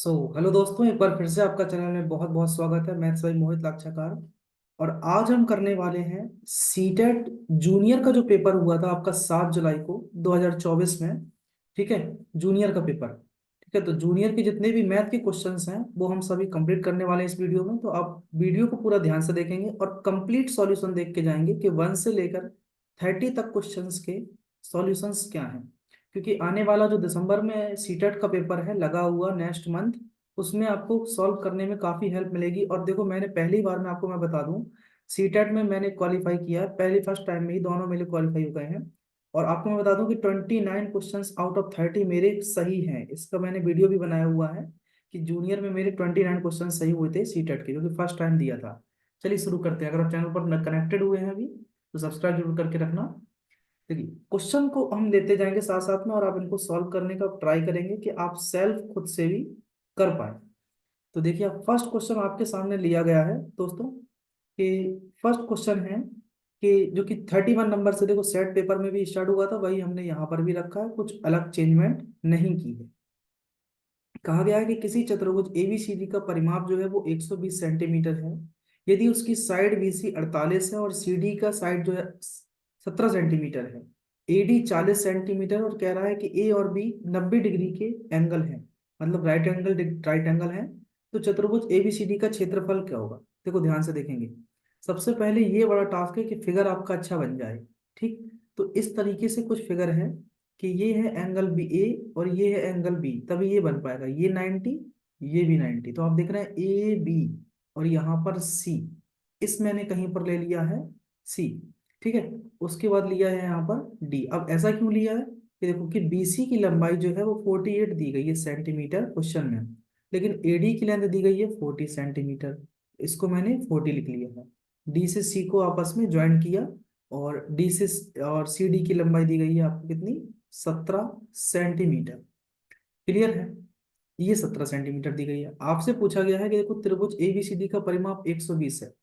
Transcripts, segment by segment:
Hello दोस्तों, एक बार फिर से आपका चैनल में बहुत बहुत स्वागत है। मैं भाई मोहित लाक्षाकार। और आज हम करने वाले हैं सीटेट जूनियर का जो पेपर हुआ था आपका 7 जुलाई को 2024 में। ठीक है, जूनियर का पेपर। ठीक है, तो जूनियर के जितने भी मैथ के क्वेश्चंस हैं वो हम सभी कंप्लीट करने वाले हैं इस वीडियो में। तो आप वीडियो को पूरा ध्यान से देखेंगे और कंप्लीट सॉल्यूशन देख के जाएंगे कि 1 से लेकर 30 तक क्वेश्चंस के सॉल्यूशंस क्या हैं। क्योंकि आने वाला जो दिसंबर में सीटेट का पेपर है लगा हुआ नेक्स्ट मंथ, उसमें आपको सॉल्व करने में काफ़ी हेल्प मिलेगी। और देखो, मैंने पहली बार में आपको मैं बता दूं, सीटेट में मैंने क्वालिफाई किया है, पहले फर्स्ट टाइम में ही दोनों मेरे क्वालिफाई हो गए हैं। और आपको मैं बता दूं कि 29 क्वेश्चंस आउट ऑफ 30 मेरे सही हैं। इसका मैंने वीडियो भी बनाया हुआ है कि जूनियर में मेरे 29 क्वेश्चन सही हुए थे सीटेट के, जो कि फर्स्ट टाइम दिया था। चलिए शुरू करते हैं। अगर आप चैनल पर कनेक्टेड हुए हैं अभी तो सब्सक्राइब जरूर करके रखना। देखिए, क्वेश्चन को हम लेते जाएंगे साथ साथ में और आप इनको सॉल्व करने का ट्राई करेंगे कि आप सेल्फ खुद से भी कर पाए। तो देखिए, फर्स्ट क्वेश्चन आपके सामने लिया गया है दोस्तों कि फर्स्ट क्वेश्चन है कि जो कि 31 नंबर से, देखो सेट पेपर में भी स्टार्ट हुआ था, वही हमने यहाँ पर भी रखा है, कुछ अलग चेंजमेंट नहीं की है। कहा गया है कि किसी चतुर्भुज एबीसीडी का परिमाप जो है वो 120 सेंटीमीटर है। यदि उसकी साइड बीसी 48 है और सीडी का साइड जो है 17 सेंटीमीटर है, एडी 40 सेंटीमीटर, और कह रहा है कि ए और बी 90 डिग्री के एंगल हैं, मतलब राइट एंगल है, तो चतुर्भुज एबीसीडी का क्षेत्रफल क्या होगा। देखो ध्यान से देखेंगे, सबसे पहले ये बड़ा टास्क है कि फिगर आपका अच्छा बन जाए। ठीक, तो इस तरीके से कुछ फिगर है कि ये है एंगल बी ए और ये है एंगल बी, तभी ये बन पाएगा। ये 90, ये भी 90, तो आप देख रहे हैं ए बी और यहाँ पर सी, इस मैंने कहीं पर ले लिया है सी। ठीक है, उसके बाद लिया है यहाँ पर डी। अब ऐसा क्यों लिया है कि देखो कि बीसी की लंबाई जो है वो 48 दी गई है सेंटीमीटर क्वेश्चन में, लेकिन एडी की लेंथ दी गई है 40 सेंटीमीटर। इसको मैंने 40 लिख लिया है। डी से सी को आपस में ज्वाइन किया और डी से और सी डी की लंबाई दी गई है आपको कितनी, 17 सेंटीमीटर। क्लियर है, ये 17 सेंटीमीटर दी गई है। आपसे पूछा गया है कि देखो त्रिभुज एबीसीडी का परिमाप 120 है,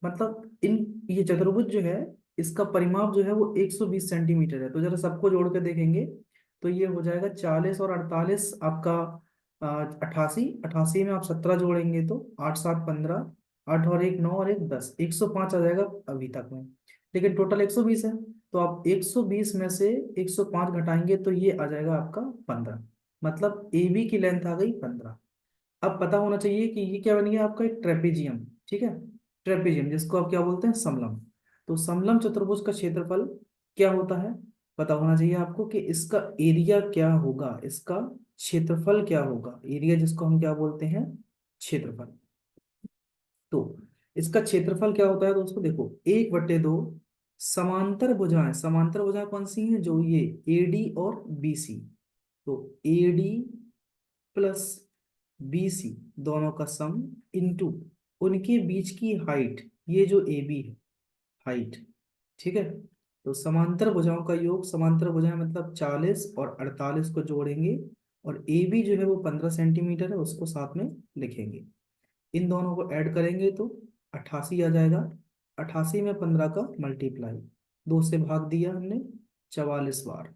मतलब इन ये चतुर्भुज जो है इसका परिमाप जो है वो 120 सेंटीमीटर है। तो जरा सबको जोड़ के देखेंगे तो ये हो जाएगा 40 और 48 आपका 88। 88 में आप 17 जोड़ेंगे तो 8 7 15, 8 और 1 9 और 1 10, 105 आ जाएगा अभी तक में। लेकिन टोटल 120 है, तो आप 120 में से 105 घटाएंगे तो ये आ जाएगा आपका 15, मतलब ए बी की लेंथ आ गई 15। अब पता होना चाहिए कि ये क्या बन गया आपका, एक ट्रेपेजियम। ठीक है, ट्रेपेजियम जिसको आप क्या बोलते हैं, समलम। तो समलम चतुर्भुज का क्षेत्रफल क्या होता है, पता होना चाहिए आपको कि इसका एरिया क्या होगा, इसका क्षेत्रफल क्या होगा। एरिया जिसको हम क्या बोलते हैं, क्षेत्रफल। तो इसका क्षेत्रफल क्या होता है दोस्तों, देखो 1/2 समांतर भुजाएं कौन सी हैं, जो ये एडी और बीसी। तो एडी प्लस बीसी दोनों का सम इंटू उनके बीच की हाइट, ये जो ए बी है, हाइट। ठीक है, तो समांतर भुजाओं का योग, समांतर भुजाएं मतलब 40 और 48 को जोड़ेंगे और ए बी जो है वो 15 सेंटीमीटर है, उसको साथ में लिखेंगे। इन दोनों को ऐड करेंगे तो 88 आ जाएगा। 88 में 15 का मल्टीप्लाई, 2 से भाग दिया हमने 44 बार,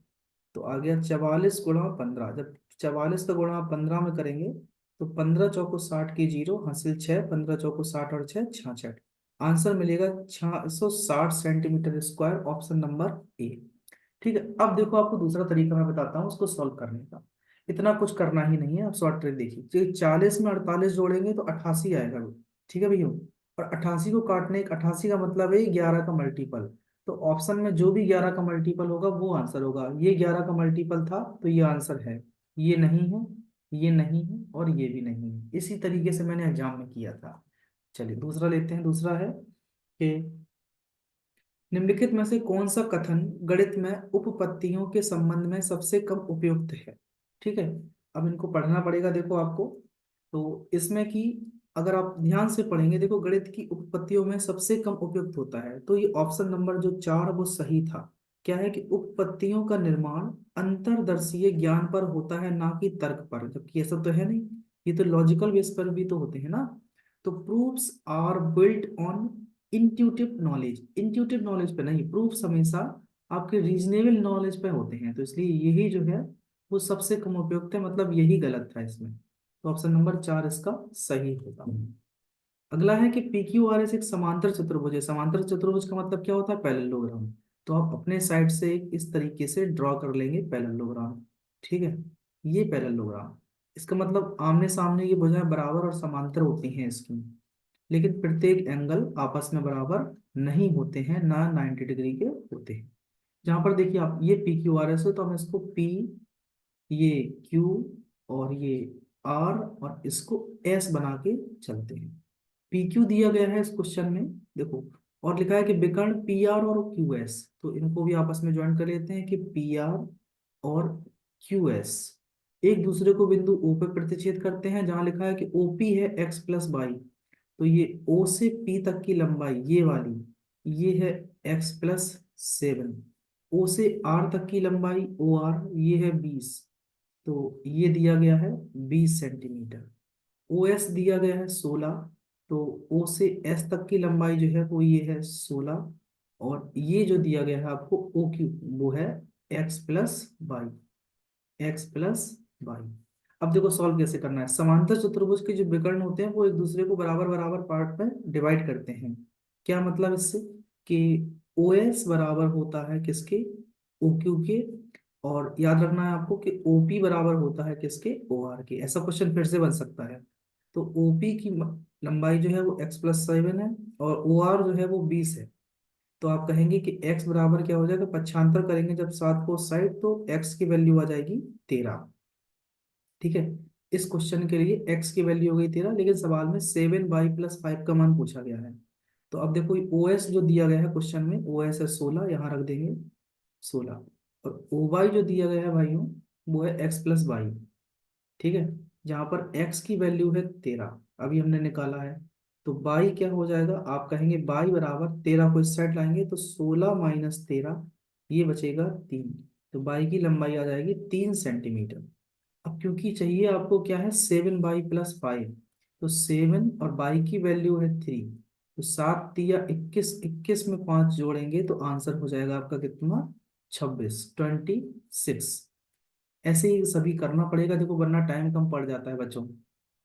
तो आ गया 44 गुणा 15। जब 44 का गुणा 15 में करेंगे तो 15 चौको 60 की जीरो हासिल 6, 15 चौको 60 और 6 66, आंसर मिलेगा 660 centimetre square, option number A. ठीक है, अब देखो आपको दूसरा तरीका मैं बताता हूँ उसको सॉल्व करने का। इतना कुछ करना ही नहीं है, आप शॉर्ट ट्रिक देखिए। 40 में 48 जोड़ेंगे तो 88 आएगा। ठीक है भैया, और 88 को काटने, 88 का मतलब है 11 का मल्टीपल। तो ऑप्शन में जो भी 11 का मल्टीपल होगा वो आंसर होगा। ये 11 का मल्टीपल था तो ये आंसर है, ये नहीं है, ये नहीं है और ये भी नहीं है। इसी तरीके से मैंने एग्जाम में किया था। चलिए दूसरा लेते हैं। दूसरा है कि निम्नलिखित में से कौन सा कथन गणित में उपपत्तियों के संबंध में सबसे कम उपयुक्त है। ठीक है, अब इनको पढ़ना पड़ेगा देखो आपको। तो इसमें कि अगर आप ध्यान से पढ़ेंगे, देखो गणित की उपपत्तियों में सबसे कम उपयुक्त होता है, तो ये ऑप्शन नंबर जो 4 वो सही था। क्या है कि उपपत्तियों का निर्माण अंतर्दर्शीय ज्ञान पर होता है, ना कि तर्क पर, जबकि ऐसा तो है नहीं, ये तो लॉजिकल बेस पर भी तो होते हैं ना। तो proofs are built on intuitive knowledge, intuitive knowledge पे नहीं, प्रूफ्स हमेशा आपके रीजनेबल नॉलेज पे होते हैं, तो इसलिए यही जो है वो सबसे कम उपयुक्त है, मतलब यही गलत था इसमें। तो ऑप्शन नंबर 4 इसका सही होगा। अगला है कि पी क्यू आर एस एक समांतर चतुर्भुज है। समांतर चतुर्भुज का मतलब क्या होता है? पैरेललोग्राम। तो आप अपने साइड से इस तरीके से ड्रॉ कर लेंगे पैरेललोग्राम। ठीक है, ये पैरेललोग्राम, इसका मतलब आमने सामने ये भुजाएं बराबर और समांतर होती हैं इसकी, लेकिन प्रत्येक एंगल आपस में बराबर नहीं होते हैं, ना 90 डिग्री के होते हैं। जहां पर देखिए आप, ये पी क्यू आर एस है तो हम इसको पी, ये क्यू, और ये आर, और इसको एस बना के चलते हैं। पी क्यू दिया गया है इस क्वेश्चन में, देखो, और लिखा है कि विकर्ण पी आर और क्यू एस, तो इनको भी आपस में ज्वाइन कर लेते हैं कि पी आर और क्यू एस एक दूसरे को बिंदु ओ पे प्रतिच्छेद करते हैं, जहां लिखा है कि ओ पी है एक्स प्लस वाई। तो ये ओ से पी तक की लंबाई ये वाली, ये है एक्स प्लस 7। ओ से आर तक की लंबाई ओ आर ये है 20, तो ये दिया गया है 20 सेंटीमीटर। ओ एस दिया गया है 16, तो ओ से एस तक की लंबाई जो है वो ये है 16, और ये जो दिया गया है आपको ओ क्यू, वो है x plus y, x plus y. अब देखो सॉल्व कैसे करना है। समांतर चतुर्भुज के जो विकर्ण होते हैं वो एक दूसरे को बराबर बराबर पार्ट में डिवाइड करते हैं। क्या मतलब इससे? कि ओ एस बराबर होता है किसके? ओ क्यू के। और याद रखना है आपको कि ओ पी बराबर होता है किसके? ओ आर के। ऐसा क्वेश्चन फिर से बन सकता है। तो ओ पी की लंबाई जो है वो एक्स प्लस 7 है, और ओ आर जो है वो 20 है। तो आप कहेंगे कि x बराबर क्या हो जाएगा? पक्षांतर करेंगे जब सात को साइड, तो x की वैल्यू आ जाएगी 13। ठीक है, इस क्वेश्चन के लिए x की वैल्यू हो गई 13, लेकिन सवाल में 7y+5 का मान पूछा गया है। तो अब देखो ओ एस जो दिया गया है क्वेश्चन में, ओ एस है 16, यहाँ रख देंगे 16, और ओ वाई जो दिया गया है भाइयों, वो है x+y। ठीक है, जहां पर x की वैल्यू है 13, अभी हमने निकाला है। तो बाई क्या हो जाएगा? आप कहेंगे बाई बराबर 13 को इस साइड लाएंगे तो 16 - 13, ये बचेगा 3। तो बाई की लंबाई आ जाएगी 3 सेंटीमीटर। अब क्योंकि चाहिए आपको क्या है? 7y+5, तो 7 और बाई की वैल्यू है 3, तो 7 × 3 = 21, 21 में 5 जोड़ेंगे तो आंसर हो जाएगा आपका कितना? 26। ऐसे ही सभी करना पड़ेगा देखो, वरना टाइम कम पड़ जाता है बच्चों।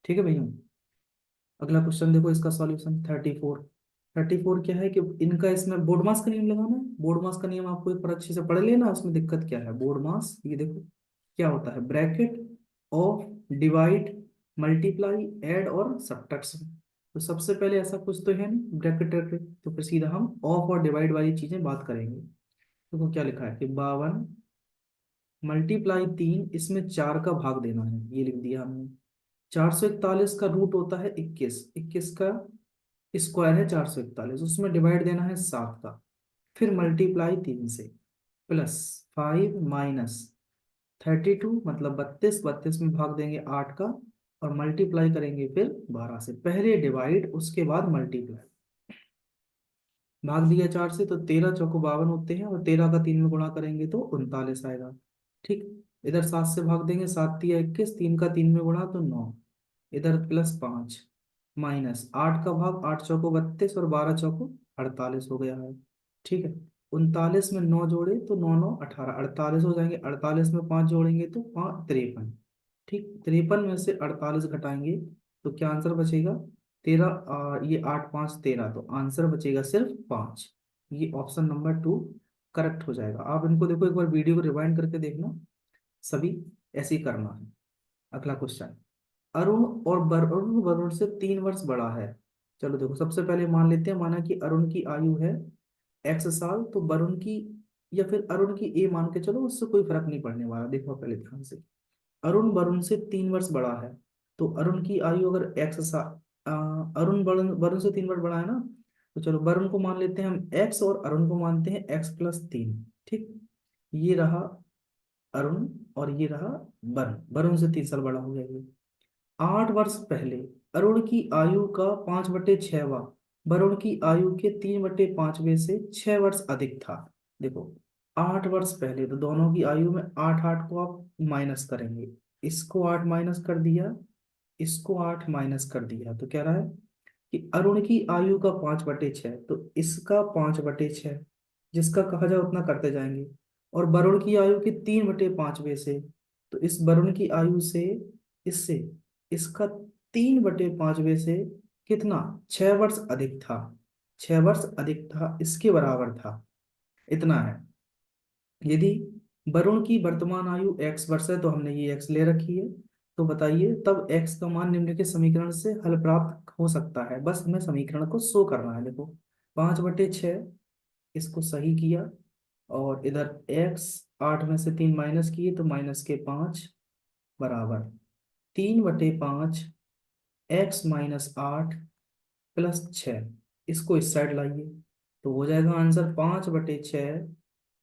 ठीक है भैया, अगला क्वेश्चन देखो, इसका सॉल्यूशन 34। 34 क्या है कि इनका, इसमें बोर्ड मास का नियम लगाना है। बोर्ड मास का नियम आपको एक बार अच्छे से पढ़ लेना, उसमें दिक्कत क्या है। बोर्ड मास ये देखो क्या होता है, bracket of, divide, multiply, add और सब्ट्रैक्शन। तो सबसे पहले ऐसा कुछ तो है नहीं ब्रैकेट ब्रैकेट, तो फिर सीधा हम ऑफ और डिवाइड वाली चीजें बात करेंगे। देखो क्या लिखा है कि 52 मल्टीप्लाई 3, इसमें 4 का भाग देना है, ये लिख दिया हमने। 441 का रूट होता है 21, 21 का स्क्वायर है 441, उसमें डिवाइड देना है 7 का, फिर मल्टीप्लाई 3 से, प्लस 5 माइनस 32 मतलब 32, 32 में भाग देंगे 8 का, और मल्टीप्लाई करेंगे फिर 12 से। पहले डिवाइड उसके बाद मल्टीप्लाई। भाग दिया 4 से तो 13 चौको 52 होते हैं, और 13 का 3 में गुणा करेंगे तो 39 आएगा। ठीक, इधर 7 से भाग देंगे, 7 तिया 21, 3 का 3 में गुणा तो 9, इधर +5 माइनस 8 का भाग, 8 चौको 32 और 12 चौको 48 हो गया है। ठीक है, 39 में 9 जोड़े तो 9 9 18, 48 हो जाएंगे। 48 में 5 जोड़ेंगे तो 5 53। ठीक, 53 में से 48 घटाएंगे तो क्या आंसर बचेगा? 13, ये 8 5 13, तो आंसर बचेगा सिर्फ 5। ये ऑप्शन नंबर 2 करेक्ट हो जाएगा। आप इनको देखो, एक बार वीडियो को रिवाइंड करके देखना, सभी ऐसे ही करना है। अगला क्वेश्चन, अरुण और अरुण वरुण से 3 वर्ष बड़ा है। चलो देखो, सबसे पहले मान लेते हैं, माना कि अरुण की आयु है x साल, तो वरुण की, या फिर अरुण की ए मान के चलो, उससे कोई फर्क नहीं पड़ने वाला। देखो पहले ध्यान से, अरुण वरुण से 3 वर्ष बड़ा है, तो अरुण की आयु अगर x साल, अरुण वरुण वरुण से 3 वर्ष बड़ा है ना, तो चलो वरुण को मान लेते हैं हम x, और अरुण को मानते हैं x+3। ठीक, ये रहा अरुण, और ये रहा वरुण, वरुण से 3 साल बड़ा हो गया ये। 8 वर्ष पहले अरुण की आयु का 5/6वां वरुण की आयु के 3/5वें से 6 वर्ष अधिक था। देखो, 8 वर्ष पहले, तो दोनों की आयु में 8 8 को आप माइनस करेंगे, इसको 8 माइनस कर दिया, इसको 8 माइनस कर दिया, तो क्या रहा है कि अरुण की आयु का 5/6, तो इसका 5/6, जिसका कहा जाए उतना करते जाएंगे। और वरुण की आयु के 3/5वें से, तो इस वरुण की आयु से, इससे इसका 3/5 से कितना, 6 वर्ष अधिक था, 6 वर्ष अधिक था, इसके बराबर था, इतना है। यदि वरुण की वर्तमान आयु x वर्ष है, तो हमने ये x ले रखी है, तो बताइए तब x का मान निम्नलिखित समीकरण से हल प्राप्त हो सकता है। बस हमें समीकरण को शो करना है। देखो 5/6, इसको सही किया, और इधर x 8 में से 3 माइनस किए तो -5 बराबर 3/5 x-8 + 6, इसको इस साइड लाइए तो हो जाएगा आंसर 5/6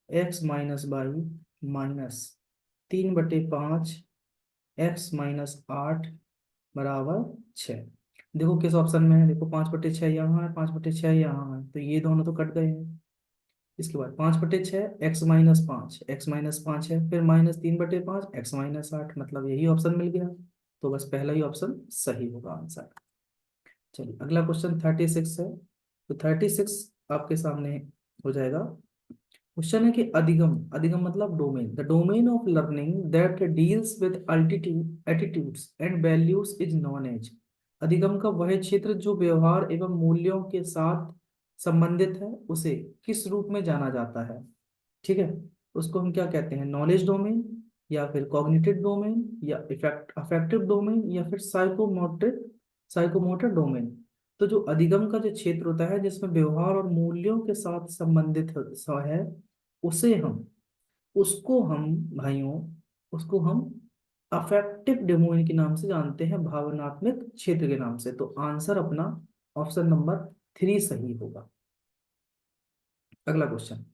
x-22 -3/5 x-8 बराबर 6। देखो किस ऑप्शन में है, देखो 5/6 यहाँ है, 5/6 यहाँ है, तो ये दोनों तो कट गए हैं। इसके बाद 5/6 x-5 है, फिर -3/5 x-8, मतलब यही ऑप्शन मिल गया। तो बस पहला ही ऑप्शन सही होगा आंसर। चलिए अगला क्वेश्चन 36 है। तो 36 आपके सामने हो जाएगा। क्वेश्चन है कि अधिगम, अधिगम मतलब domain, the domain of learning that deals with altitude attitudes and values is known as. अधिगम का वह क्षेत्र जो व्यवहार एवं मूल्यों के साथ संबंधित है, उसे किस रूप में जाना जाता है? ठीक है, उसको हम क्या कहते हैं, नॉलेज डोमेन, या फिर कॉग्निटिव डोमेन, या इफेक्ट अफेक्टिव डोमेन, या फिर साइकोमोटर साइकोमोटर डोमेन। तो जो अधिगम का जो क्षेत्र होता है जिसमें व्यवहार और मूल्यों के साथ संबंधित है, उसे हम उसको हम भाइयों उसको हम अफेक्टिव डोमेन के नाम से जानते हैं, भावनात्मक क्षेत्र के नाम से। तो आंसर अपना ऑप्शन नंबर 3 सही होगा। अगला क्वेश्चन,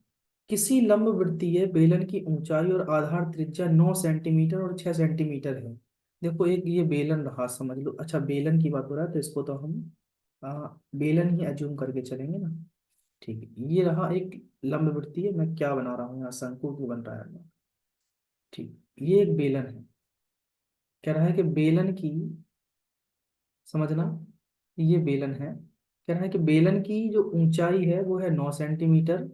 किसी लंबवृत्तीय बेलन की ऊंचाई और आधार त्रिज्या 9 सेंटीमीटर और 6 सेंटीमीटर है। देखो एक ये बेलन रहा, समझ लो। अच्छा बेलन की बात हो रहा है तो इसको तो हम बेलन ही अज्यूम करके चलेंगे ना। ठीक है, ये रहा एक लंबवृत्तीय, मैं क्या बना रहा हूँ यहाँ, शंकु की बन रहा है। ठीक, ये एक बेलन है। कह रहा है कि बेलन की, समझना, ये बेलन है। कह रहा है कि बेलन की जो ऊंचाई है वो है 9 सेंटीमीटर,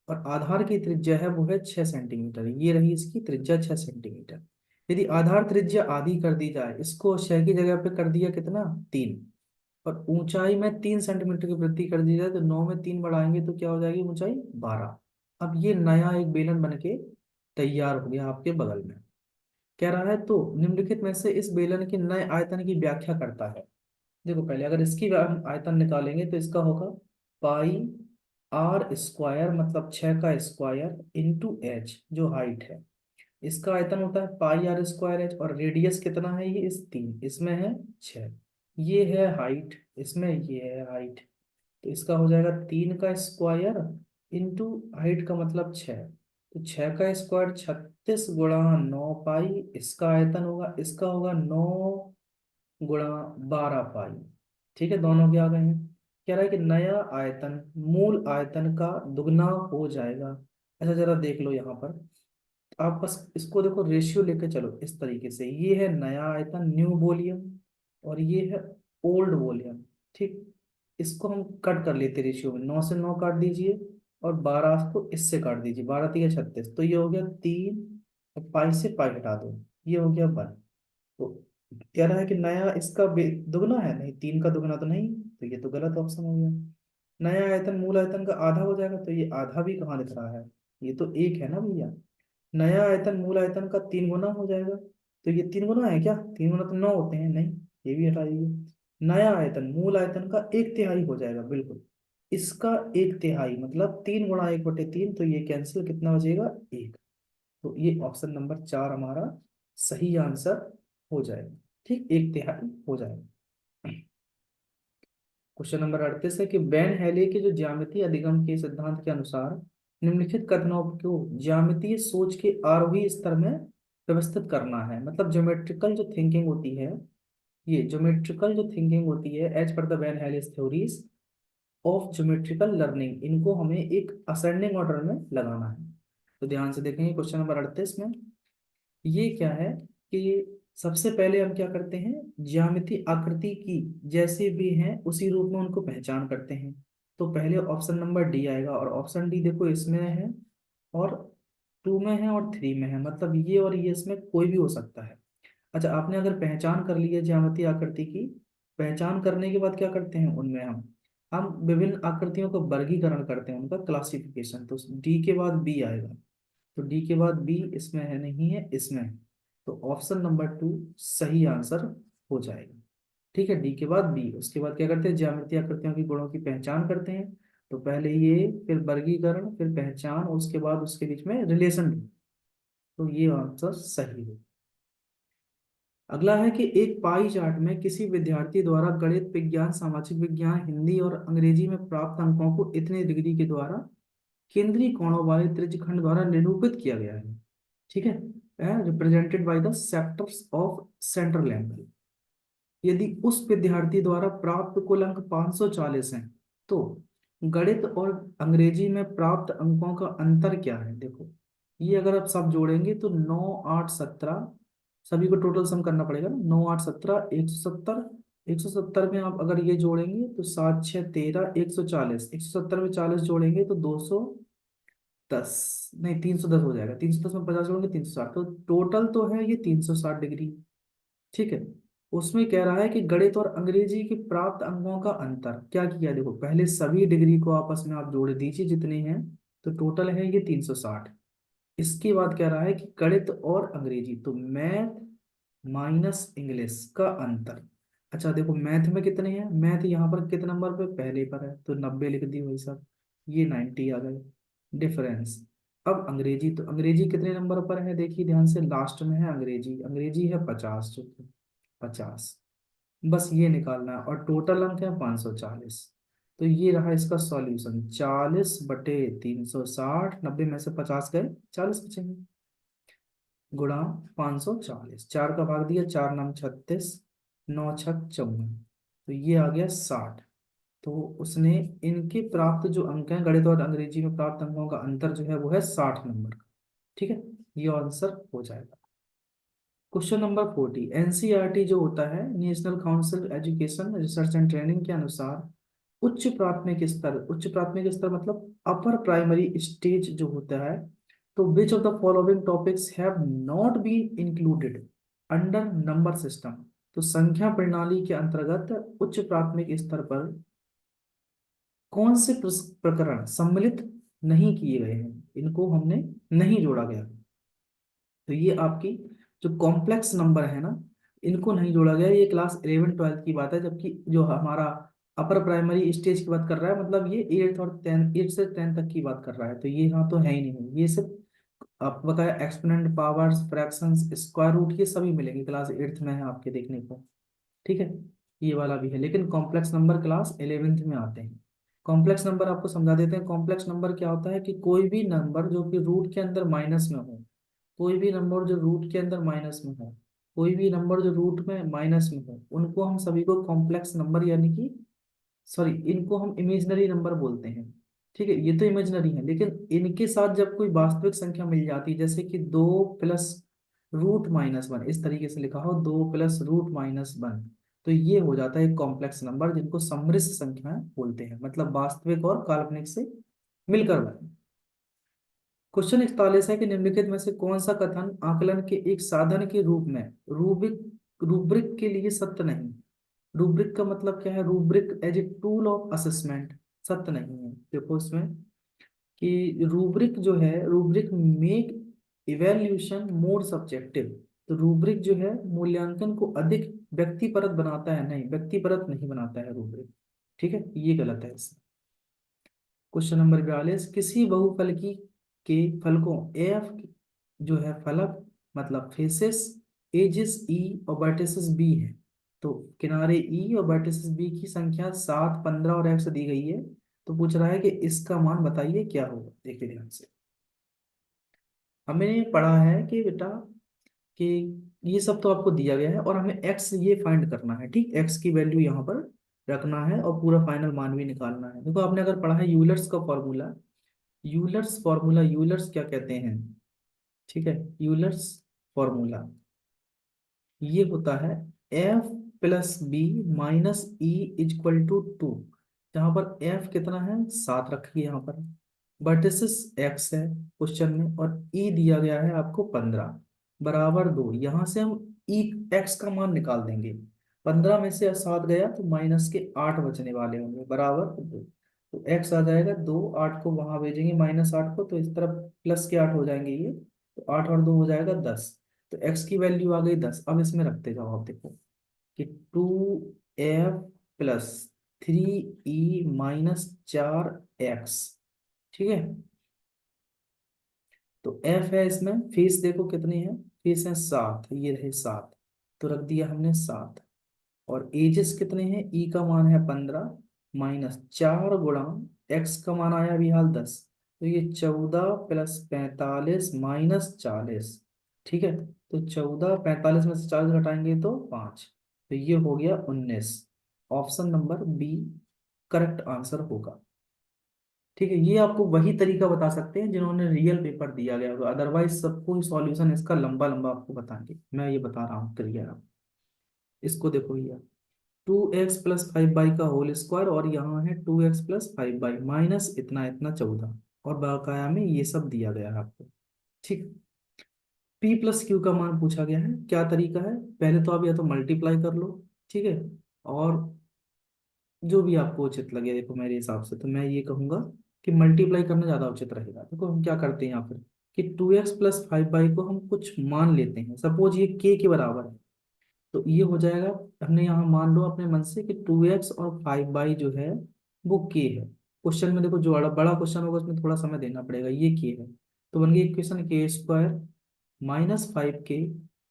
और आधार की त्रिज्या है वो है 6 सेंटीमीटर। ये रही इसकी त्रिज्या 6 सेंटीमीटर। यदि आधार त्रिज्या आधी कर दी जाए, इसको 6 की जगह पे कर दिया कितना, 3, और ऊंचाई में 3 सेंटीमीटर की वृद्धि कर दी जाए, तो 9 में 3 बढ़ाएंगे तो क्या हो जाएगी ऊंचाई, 12। अब ये नया एक बेलन बन के तैयार हो गया आपके बगल में। कह रहा है तो निम्नलिखित में से इस बेलन के नए आयतन की व्याख्या करता है। देखो पहले अगर इसकी आयतन निकालेंगे तो इसका होगा πr² मतलब 6 का स्क्वायर इंटू एच जो हाइट है। इसका आयतन होता है πr²h, और रेडियस कितना है, ये इस 3 इसमें है 6, ये है हाइट, इसमें ये है हाइट। तो इसका हो जाएगा 3 का स्क्वायर इंटू हाइट का मतलब 6, तो 6 का स्क्वायर 36 × 9 पाई। इसका आयतन होगा, इसका होगा 9 × 12 पाई। ठीक है, दोनों के आ गए हैं। कह रहा है कि नया आयतन मूल आयतन का दुगना हो जाएगा। अच्छा जरा देख लो यहाँ पर, आप बस इसको देखो, रेशियो लेके चलो इस तरीके से। ये है नया आयतन न्यू वॉल्यूम, और ये है ओल्ड वॉल्यूम। ठीक, इसको हम कट कर लेते रेशियो में, 9 से 9 काट दीजिए, और 12 को इससे काट दीजिए, 12×3 = 36, तो ये हो गया 3, और पाई से पाई हटा दो, ये हो गया 1। तो कह रहा है कि नया इसका दुगना है, नहीं 3 का दुगना तो नहीं, तो ये तो गलत ऑप्शन हो गया। नया आयतन मूल आयतन का आधा हो जाएगा, तो ये आधा भी कहाँ लिख रहा है, ये तो 1 है ना भैया। नया आयतन मूल आयतन का 3 गुना हो जाएगा, तो ये 3 गुना है क्या, 3 गुना तो 9 होते हैं, नहीं, ये भी हटा दीजिए। नया आयतन मूल आयतन का 1/3 हो जाएगा, बिल्कुल इसका 1/3 मतलब 3 × 1/3, तो ये कैंसिल, कितना बचेगा, 1। तो ये ऑप्शन नंबर 4 हमारा सही आंसर हो जाएगा। ठीक, 1/3 हो जाएगा। क्वेश्चन नंबर 38 है कि बैन हेले के जो ज्यामितीय अधिगम के सिद्धांत के अनुसार निम्नलिखित कथनों को ज्यामितीय सोच के आरोही स्तर में व्यवस्थित करना है। मतलब ज्योमेट्रिकल जो थिंकिंग होती है, ये ज्योमेट्रिकल जो थिंकिंग होती है as per the van Hiele's theories of geometrical learning, इनको हमें एक असेंडिंग ऑर्डर में लगाना है। तो ध्यान से देखेंगे क्वेश्चन नंबर 38 में, ये क्या है कि सबसे पहले हम क्या करते हैं, ज्यामिति आकृति की जैसे भी हैं उसी रूप में उनको पहचान करते हैं। तो पहले ऑप्शन नंबर डी आएगा, और ऑप्शन डी देखो इसमें है, और 2 में है, और 3 में है, मतलब ये और ये इसमें कोई भी हो सकता है। अच्छा, आपने अगर पहचान कर ली है ज्यामितीय आकृति की, पहचान करने के बाद क्या करते हैं उनमें हम विभिन्न आकृतियों का वर्गीकरण करते हैं, उनका क्लासिफिकेशन। तो डी के बाद बी आएगा, तो डी के बाद बी इसमें है नहीं है, इसमें है। तो ऑप्शन नंबर 2 सही आंसर हो जाएगा। ठीक है, डी के बाद बी, उसके बाद क्या करते हैं, ज्यामितीय आकृतियों की गुणों की पहचान करते हैं। तो पहले ये, फिर वर्गीकरण, फिर पहचान, और उसके बाद उसके बीच में रिलेशन। तो ये आंसर सही है। अगला है कि एक पाई चार्ट में किसी विद्यार्थी द्वारा गणित, विज्ञान, सामाजिक विज्ञान, हिंदी और अंग्रेजी में प्राप्त अंकों को इतने डिग्री के द्वारा केंद्रीय कोणों वाले त्रिज्यखंड द्वारा निरूपित किया गया है। ठीक है, represented by the sectors of central angle. यदि उस विद्यार्थी द्वारा प्राप्त कुल अंक 540 हैं, तो गणित और अंग्रेजी में प्राप्त अंकों का अंतर क्या है। देखो, ये अगर आप सब जोड़ेंगे तो 9 8 17, सभी को टोटल सम करना पड़ेगा ना। 9 8 17 170, 170 में आप अगर ये जोड़ेंगे तो 7 6 13 140, 170 में 40 जोड़ेंगे तो 210, नहीं 310 हो जाएगा। 310 में 50 जोड़ेंगे 360, तो टोटल तो है ये 360 डिग्री। ठीक है, उसमें कह रहा है कि गणित और अंग्रेजी के प्राप्त अंकों का अंतर क्या किया। देखो, पहले सभी डिग्री को आपस में आप जोड़ दीजिए जितने हैं, तो टोटल है ये 360। इसके बाद कह रहा है कि गणित और अंग्रेजी, तो मैथ माइनस इंग्लिश का अंतर। अच्छा देखो, मैथ में कितने हैं, मैथ यहाँ पर कितने नंबर पे, पहले पर है, तो 90 लिख दी वही सब, ये 90 आ गए डिफरेंस। अब अंग्रेजी, तो अंग्रेजी कितने नंबर पर है, देखिए ध्यान से, लास्ट में है अंग्रेजी, अंग्रेजी है 50, जो 50, बस ये निकालना है, और टोटल अंक है 540। तो ये रहा इसका सॉल्यूशन, 40/360, 90 में से 50 गए, 40 बचेंगे, गुणा 540, 4 का भाग दिया, 4 9 36, 9 6 54, तो ये आ गया 60। तो उसने इनके प्राप्त जो अंक हैं, गणित और अंग्रेजी में प्राप्त अंकों का अंतर जो है वो है 60 नंबर का। ठीक है, ये आंसर हो जाएगा। क्वेश्चन नंबर 40, एनसीईआरटी जो होता है, national council education research and training के अनुसार उच्च प्राथमिक स्तर, उच्च प्राथमिक स्तर मतलब अपर प्राइमरी स्टेज जो होता है, तो which of the following topics have not been included under number system. तो संख्या प्रणाली के अंतर्गत उच्च प्राथमिक स्तर पर कौन से प्रकरण सम्मिलित नहीं किए गए हैं, इनको हमने नहीं जोड़ा गया। तो ये आपकी जो कॉम्प्लेक्स नंबर है ना, इनको नहीं जोड़ा गया। ये क्लास 11 12 की बात है, जबकि जो हमारा अपर प्राइमरी स्टेज की बात कर रहा है, मतलब ये 8 और 10, 8 से 10 तक की बात कर रहा है। तो ये यहाँ तो है ही नहीं, ये सिर्फ आप बताया exponent, powers, fractions, square root, ये सभी मिलेंगे क्लास 8th में है आपके देखने को। ठीक है, ये वाला भी है, लेकिन कॉम्प्लेक्स नंबर क्लास 11th में आते हैं। कॉम्प्लेक्स नंबर आपको समझा देते हैं। कॉम्प्लेक्स नंबर क्या होता है कि कोई भी नंबर जो कि रूट के अंदर माइनस में हो, कोई भी नंबर जो रूट के अंदर माइनस में हो, कोई भी नंबर जो रूट में माइनस में हो, उनको हम सभी को कॉम्प्लेक्स नंबर यानी कि, सॉरी, इनको हम इमेजिनरी नंबर बोलते हैं। ठीक है, ये तो इमेजिनरी है, लेकिन इनके साथ जब कोई वास्तविक संख्या मिल जाती है, जैसे कि 2 + √−1, इस तरीके से लिखा हो, 2 + √−1, तो ये हो जाता है एक कॉम्प्लेक्स नंबर, जिनको सम्मिश्र संख्याएं बोलते हैं, मतलब वास्तविक और काल्पनिक से मिलकर बने। क्वेश्चन 41 है कि निम्नलिखित में से कौन सा कथन आकलन के एक साधन के रूप में रूबिक रूब्रिक के लिए सत्य नहीं। रूब्रिक का मतलब क्या है, rubric as a tool of assessment, सत्य नहीं है। देखो इसमें कि रूब्रिक जो है, rubric make evaluation more subjective. तो रूब्रिक जो है मूल्यांकन को अधिक व्यक्तिपरक बनाता है, नहीं व्यक्तिपरक नहीं बनाता है रूब्रिक। ठीक है, ये गलत है इसमें। क्वेश्चन नंबर 42, किसी बहुफलकी के फलकों एफ जो है फलक, मतलब फेसेस, एजिस ई और वर्टिसेस बी है। तो किनारे ई और वर्टिसेस बी की संख्या 7 15 और x दी गई है। तो पूछ रहा है कि इसका मान बताइए क्या होगा। देखिए ध्यान से, हमने पढ़ा है कि बेटा कि ये सब तो आपको दिया गया है, और हमें x ये फाइंड करना है। ठीक, x की वैल्यू यहाँ पर रखना है और पूरा फाइनल मान भी निकालना है। देखो, आपने अगर पढ़ा है यूलर्स का फॉर्मूला, यूलर्स फॉर्मूला, यूलर्स क्या कहते हैं, ठीक है, यूलर्स फॉर्मूला ये होता है F + B - E = 2, जहां पर F कितना है, 7 रखिए यहाँ पर, वर्टिसेस x है क्वेश्चन में, और E दिया गया है आपको 15 = 2। यहाँ से हम ई एक्स का मान निकाल देंगे। 15 में से 7 गया तो माइनस के 8 बचने वाले होंगे, बराबर 2। तो एक्स आ जाएगा 2, 8 को वहां भेजेंगे माइनस 8 को, तो इस तरफ प्लस के 8 हो जाएंगे ये, तो 8 और 2 हो जाएगा 10। तो एक्स की वैल्यू आ गई 10। अब इसमें रखते जाओ, आप देखो कि 2f प्लस 3e-4x, ठीक है। तो f है, इसमें फीस देखो कितनी है, फीस है 7, ये रहे 7, तो रख दिया हमने 7। और एजेस कितने हैं, ई का मान है 15, माइनस 4 गुणा एक्स का मान आया अभी हाल 10, तो ये 14 प्लस 45 माइनस 40, ठीक है। तो 14, 45 में से 40 घटाएंगे तो 5, तो ये हो गया 19। Option number B correct answer होगा, ठीक है। ये आपको वही तरीका बता सकते हैं जिन्होंने रियल पेपर दिया गया होगा, अदरवाइज सबको सॉल्यूशन इसका लंबा लंबा आपको बताएंगे, मैं ये बता रहा हूँ क्लियर आप। इसको देखो ये 2x+5y का होल स्क्वायर, और यहाँ है 2x+5y माइनस इतना इतना 14, और बकाया में ये सब दिया गया है आपको, ठीक। p+q का मान पूछा गया है, क्या तरीका है, पहले तो आप या तो मल्टीप्लाई कर लो, ठीक है, और जो भी आपको उचित लगे, देखो मेरे हिसाब से तो मैं ये कहूंगा कि मल्टीप्लाई करना ज्यादा उचित रहेगा। देखो हम क्या करते हैं यहाँ पर कि 2x+5y को हम कुछ मान लेते हैं, सपोज ये k के बराबर है, तो ये हो जाएगा, हमने यहाँ मान लो अपने मन से कि 2x और 5y जो है वो k है। क्वेश्चन में देखो जो बड़ा बड़ा क्वेश्चन होगा उसमें थोड़ा समय देना पड़ेगा, ये k है, तो बन गई इक्वेशन k² -5k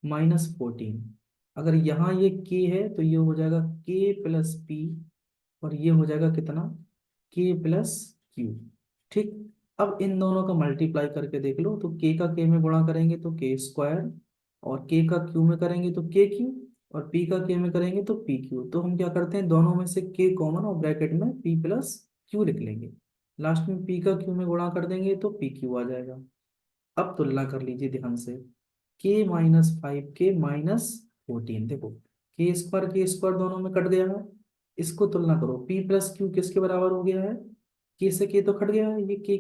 -14। अगर यहाँ ये k है तो ये हो जाएगा k+p, और ये हो जाएगा कितना, k+q, ठीक। अब इन दोनों का मल्टीप्लाई करके देख लो, तो k का k में गुणा करेंगे तो k², और k का q में करेंगे तो kq, और p का k में करेंगे तो pq। तो हम क्या करते हैं, दोनों में से k कॉमन और ब्रैकेट में p+q लिख लेंगे, लास्ट में p का q में गुणा कर देंगे तो pq आ जाएगा। अब तुलना कर लीजिए ध्यान से, k-5k-14, देखो k² दोनों में कट गया है, इसको तुलना करो, p+q किसके बराबर हो गया है, k से k तो कट गया है, ये k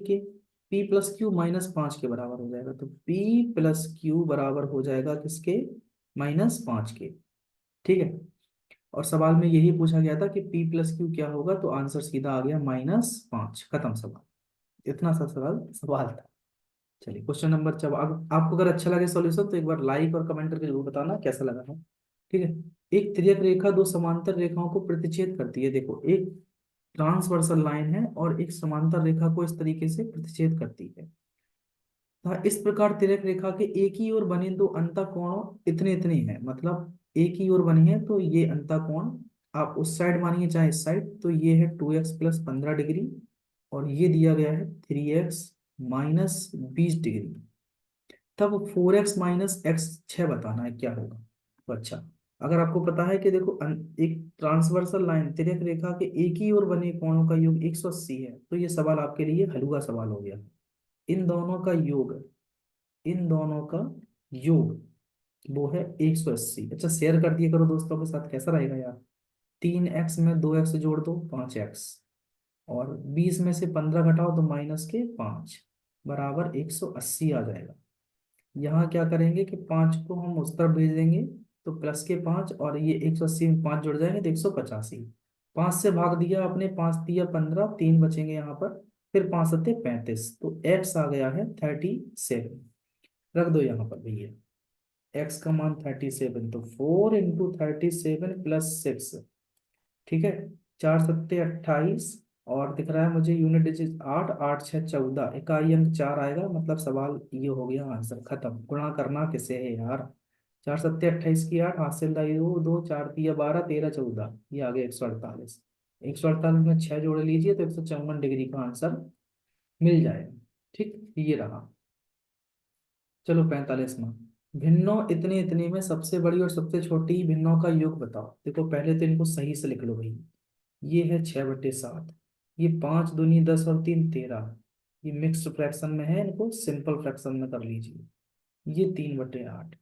p+q -5 के बराबर हो जाएगा, तो p+q बराबर हो जाएगा किसके, -5 के, ठीक है। और सवाल में यही पूछा गया था कि p+q क्या होगा, तो आंसर सीधा आ गया -5, खत्म सवाल, इतना सा सवाल सवाल था। चलिए क्वेश्चन नंबर, जब आपको अगर अच्छा लगे सॉल्यूशन तो एक बार लाइक और कमेंट करके जरूर बताना कैसा लगा है, ठीक है। एक तिर्यक रेखा दो समांतर रेखाओं को प्रतिच्छेद करती है, देखो एक ट्रांसवर्सल लाइन है और एक समांतर रेखा को इस तरीके से प्रतिच्छेद करती है। हाँ, इस प्रकार तिर्यक रेखा के एक ही ओर बने दो अंतःकोण इतने इतने हैं, मतलब एक ही ओर बनी है तो ये अंतःकोण, आप उस साइड मानिए चाहे इस साइड, तो ये है 2x+15 डिग्री, और ये दिया गया है 3x-20 डिग्री। तब 4x-x 6 बताना है क्या होगा। तो अच्छा, अगर आपको पता है कि देखो एक ट्रांसवर्सल लाइन तिर्यक रेखा के एक ही ओर बने कोणों का योग 180 है, तो ये सवाल आपके लिए हलवा सवाल हो गया। इन दोनों का योग, इन दोनों का योग वो है 180। अच्छा शेयर कर दिए करो दोस्तों के साथ, कैसा रहेगा यार। 3x में 2x जोड़ दो 5x, और 20 में से 15 घटाओ तो -5 बराबर 180 आ जाएगा। यहाँ क्या करेंगे कि 5 को हम उस तरफ भेज देंगे, तो +5, और ये 180 में 5 जुड़ जाएंगे तो 185। 5 से भाग दिया आपने, 5 दिया 15, 3 बचेंगे यहाँ पर, फिर 5 सत्ते 35, तो x आ गया है 37। रख दो यहाँ पर भैया, x का मान 37, तो 4 × 37 + 6, ठीक है, 4 सत्ते 28, और दिख रहा है मुझे यूनिट डिजिट 8, 8 6 14, इकाई अंक 4 आएगा, मतलब सवाल ये हो गया, आंसर खत्म। गुणा करना किसे है यार, 4 सत्ते 28 की 8, हाथ से लाई दो दो, 4 × 3 = 12, 13 14, ये आ गया 148। 148 में 6 जोड़ लीजिए तो 154 डिग्री का आंसर मिल जाएगा, ठीक, ये रहा। चलो 45वां, भिन्नों इतने इतने में सबसे बड़ी और सबसे छोटी भिन्नों का योग बताओ। देखो पहले तो इनको सही से लिख लो भाई, ये है 6/7, ये 5 दूनी 10 और 3 13, ये मिक्स्ड फ्रैक्शन में है, इनको सिंपल फ्रैक्शन में कर लीजिए। ये 3/8,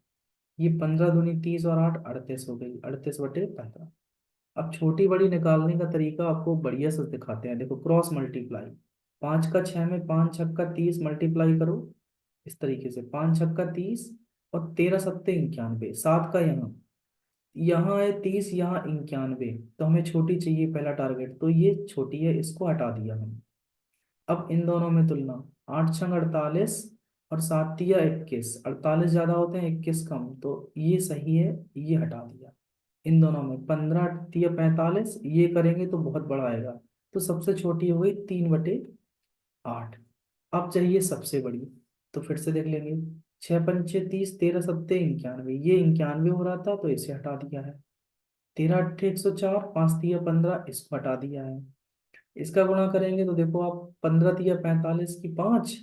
ये 15 दूनी 30 और 8 38 हो गई, 38/15। अब छोटी बड़ी निकालने का तरीका आपको बढ़िया से दिखाते हैं, देखो क्रॉस मल्टीप्लाई, 5 का 6 में 5 छक्का 30 मल्टीप्लाई करो, इस तरीके से 5 छक्का 30, और 13 सत्ते 91, 7 का यहाँ, यहाँ है 30, यहाँ 91, तो हमें छोटी चाहिए पहला टारगेट, तो ये छोटी है, इसको हटा दिया हम। अब इन दोनों में तुलना, 8 छंग 48 और 7 तिया 21, 48 ज्यादा होते हैं 21 कम, तो ये सही है, ये हटा दिया। इन दोनों में 15 तिया 45, ये करेंगे तो बहुत बड़ा आएगा, तो सबसे छोटी हो गई 3/8। अब चाहिए सबसे बड़ी, तो फिर से देख लेंगे, 6 पंचे 30, 13 सत्ते 91, ये 91 हो रहा था तो इसे हटा दिया है। 13 अट्ठे 104, 5 तिया 15, इसको हटा दिया है। इसका गुणा करेंगे तो देखो आप, 15 तिया 45 की 5,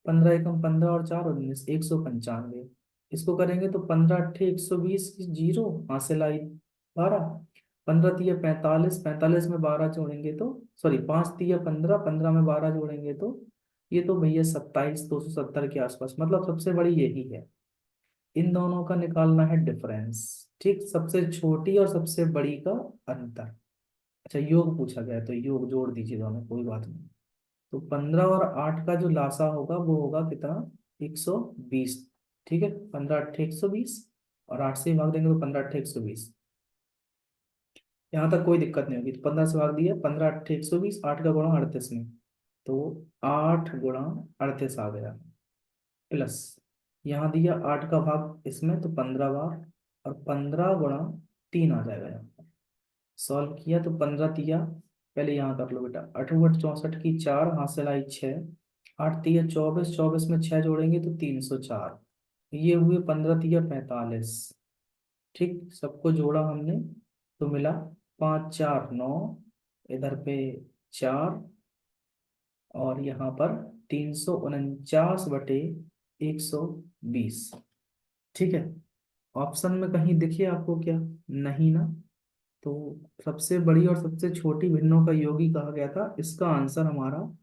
15 एकम 15 और 4 19, 195। इसको करेंगे तो 15 अट्ठे 120 की 0, हासिल आई 12। 15 तिया 45, 45 में 12 जोड़ेंगे तो, सॉरी 5 तिया 15, 15 में 12 जोड़ेंगे तो ये तो भैया 27, 270 के आसपास, मतलब सबसे बड़ी यही है। इन दोनों का निकालना है डिफरेंस, ठीक, सबसे छोटी और सबसे बड़ी का अंतर। अच्छा योग पूछा गया है, तो योग जोड़ दीजिए दोनों, कोई बात नहीं। तो 15 और 8 का जो लासा होगा वो होगा कितना, 120। ठीक है, 15 अट्ठे 120, और 8 से भाग देंगे तो 15 अट्ठे 120। यहाँ तक कोई दिक्कत नहीं होगी, तो 15 से भाग दिया, 15 अट्ठे 120, 8 का गुणा 38 में, तो 8 गुणा 38 आ गया, प्लस यहाँ दिया 8 का भाग इसमें, तो 15 बार, और 15 गुणा 3 आ जाएगा यहाँ पर। सॉल्व किया तो 15 तिया, पहले यहाँ कर लो बेटा, 8 8 64 की 4, हासिल आई 6, 8 तिया 24, 24 में 6 जोड़ेंगे तो 304, ये हुए 15 तिया 45। ठीक, सबको जोड़ा हमने तो मिला 5 4 9, इधर पे 4, और यहाँ पर 349/120। ठीक है, ऑप्शन में कहीं दिखे आपको क्या, नहीं ना, तो सबसे बड़ी और सबसे छोटी भिन्नों का योगी कहा गया था, इसका आंसर हमारा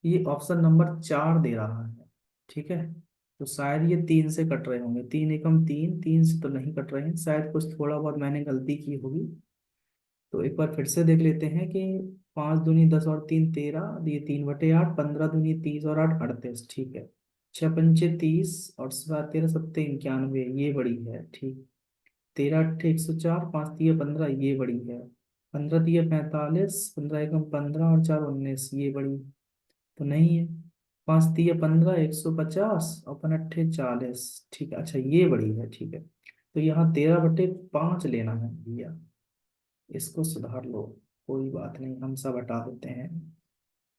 ये ऑप्शन नंबर 4 दे रहा है। ठीक है, तो शायद ये 3 से कट रहे होंगे, 3 एकम 3, 3 से तो नहीं कट रहे हैं, शायद कुछ थोड़ा बहुत मैंने गलती की होगी। तो एक बार फिर से देख लेते हैं कि 5 दूनी 10 और 3 13, ये 3/8, 15 दूनी 30 और 8 38, ठीक है। 6 पंचे 30 और 7 13 सत्ते 91, ये बड़ी है, ठीक। 13 अट्ठे 104, 5 तिया 15, ये बड़ी है। 15 तिया 45, 15 एकम 15 और 4 19, ये बड़ी तो नहीं है। 5 तिया 15, 150, और 15 अट्ठे 40, ठीक है, अच्छा ये बड़ी है, ठीक है। तो यहाँ 13/5 लेना है भैया, इसको सुधार लो, कोई बात नहीं, हम सब हटा देते हैं।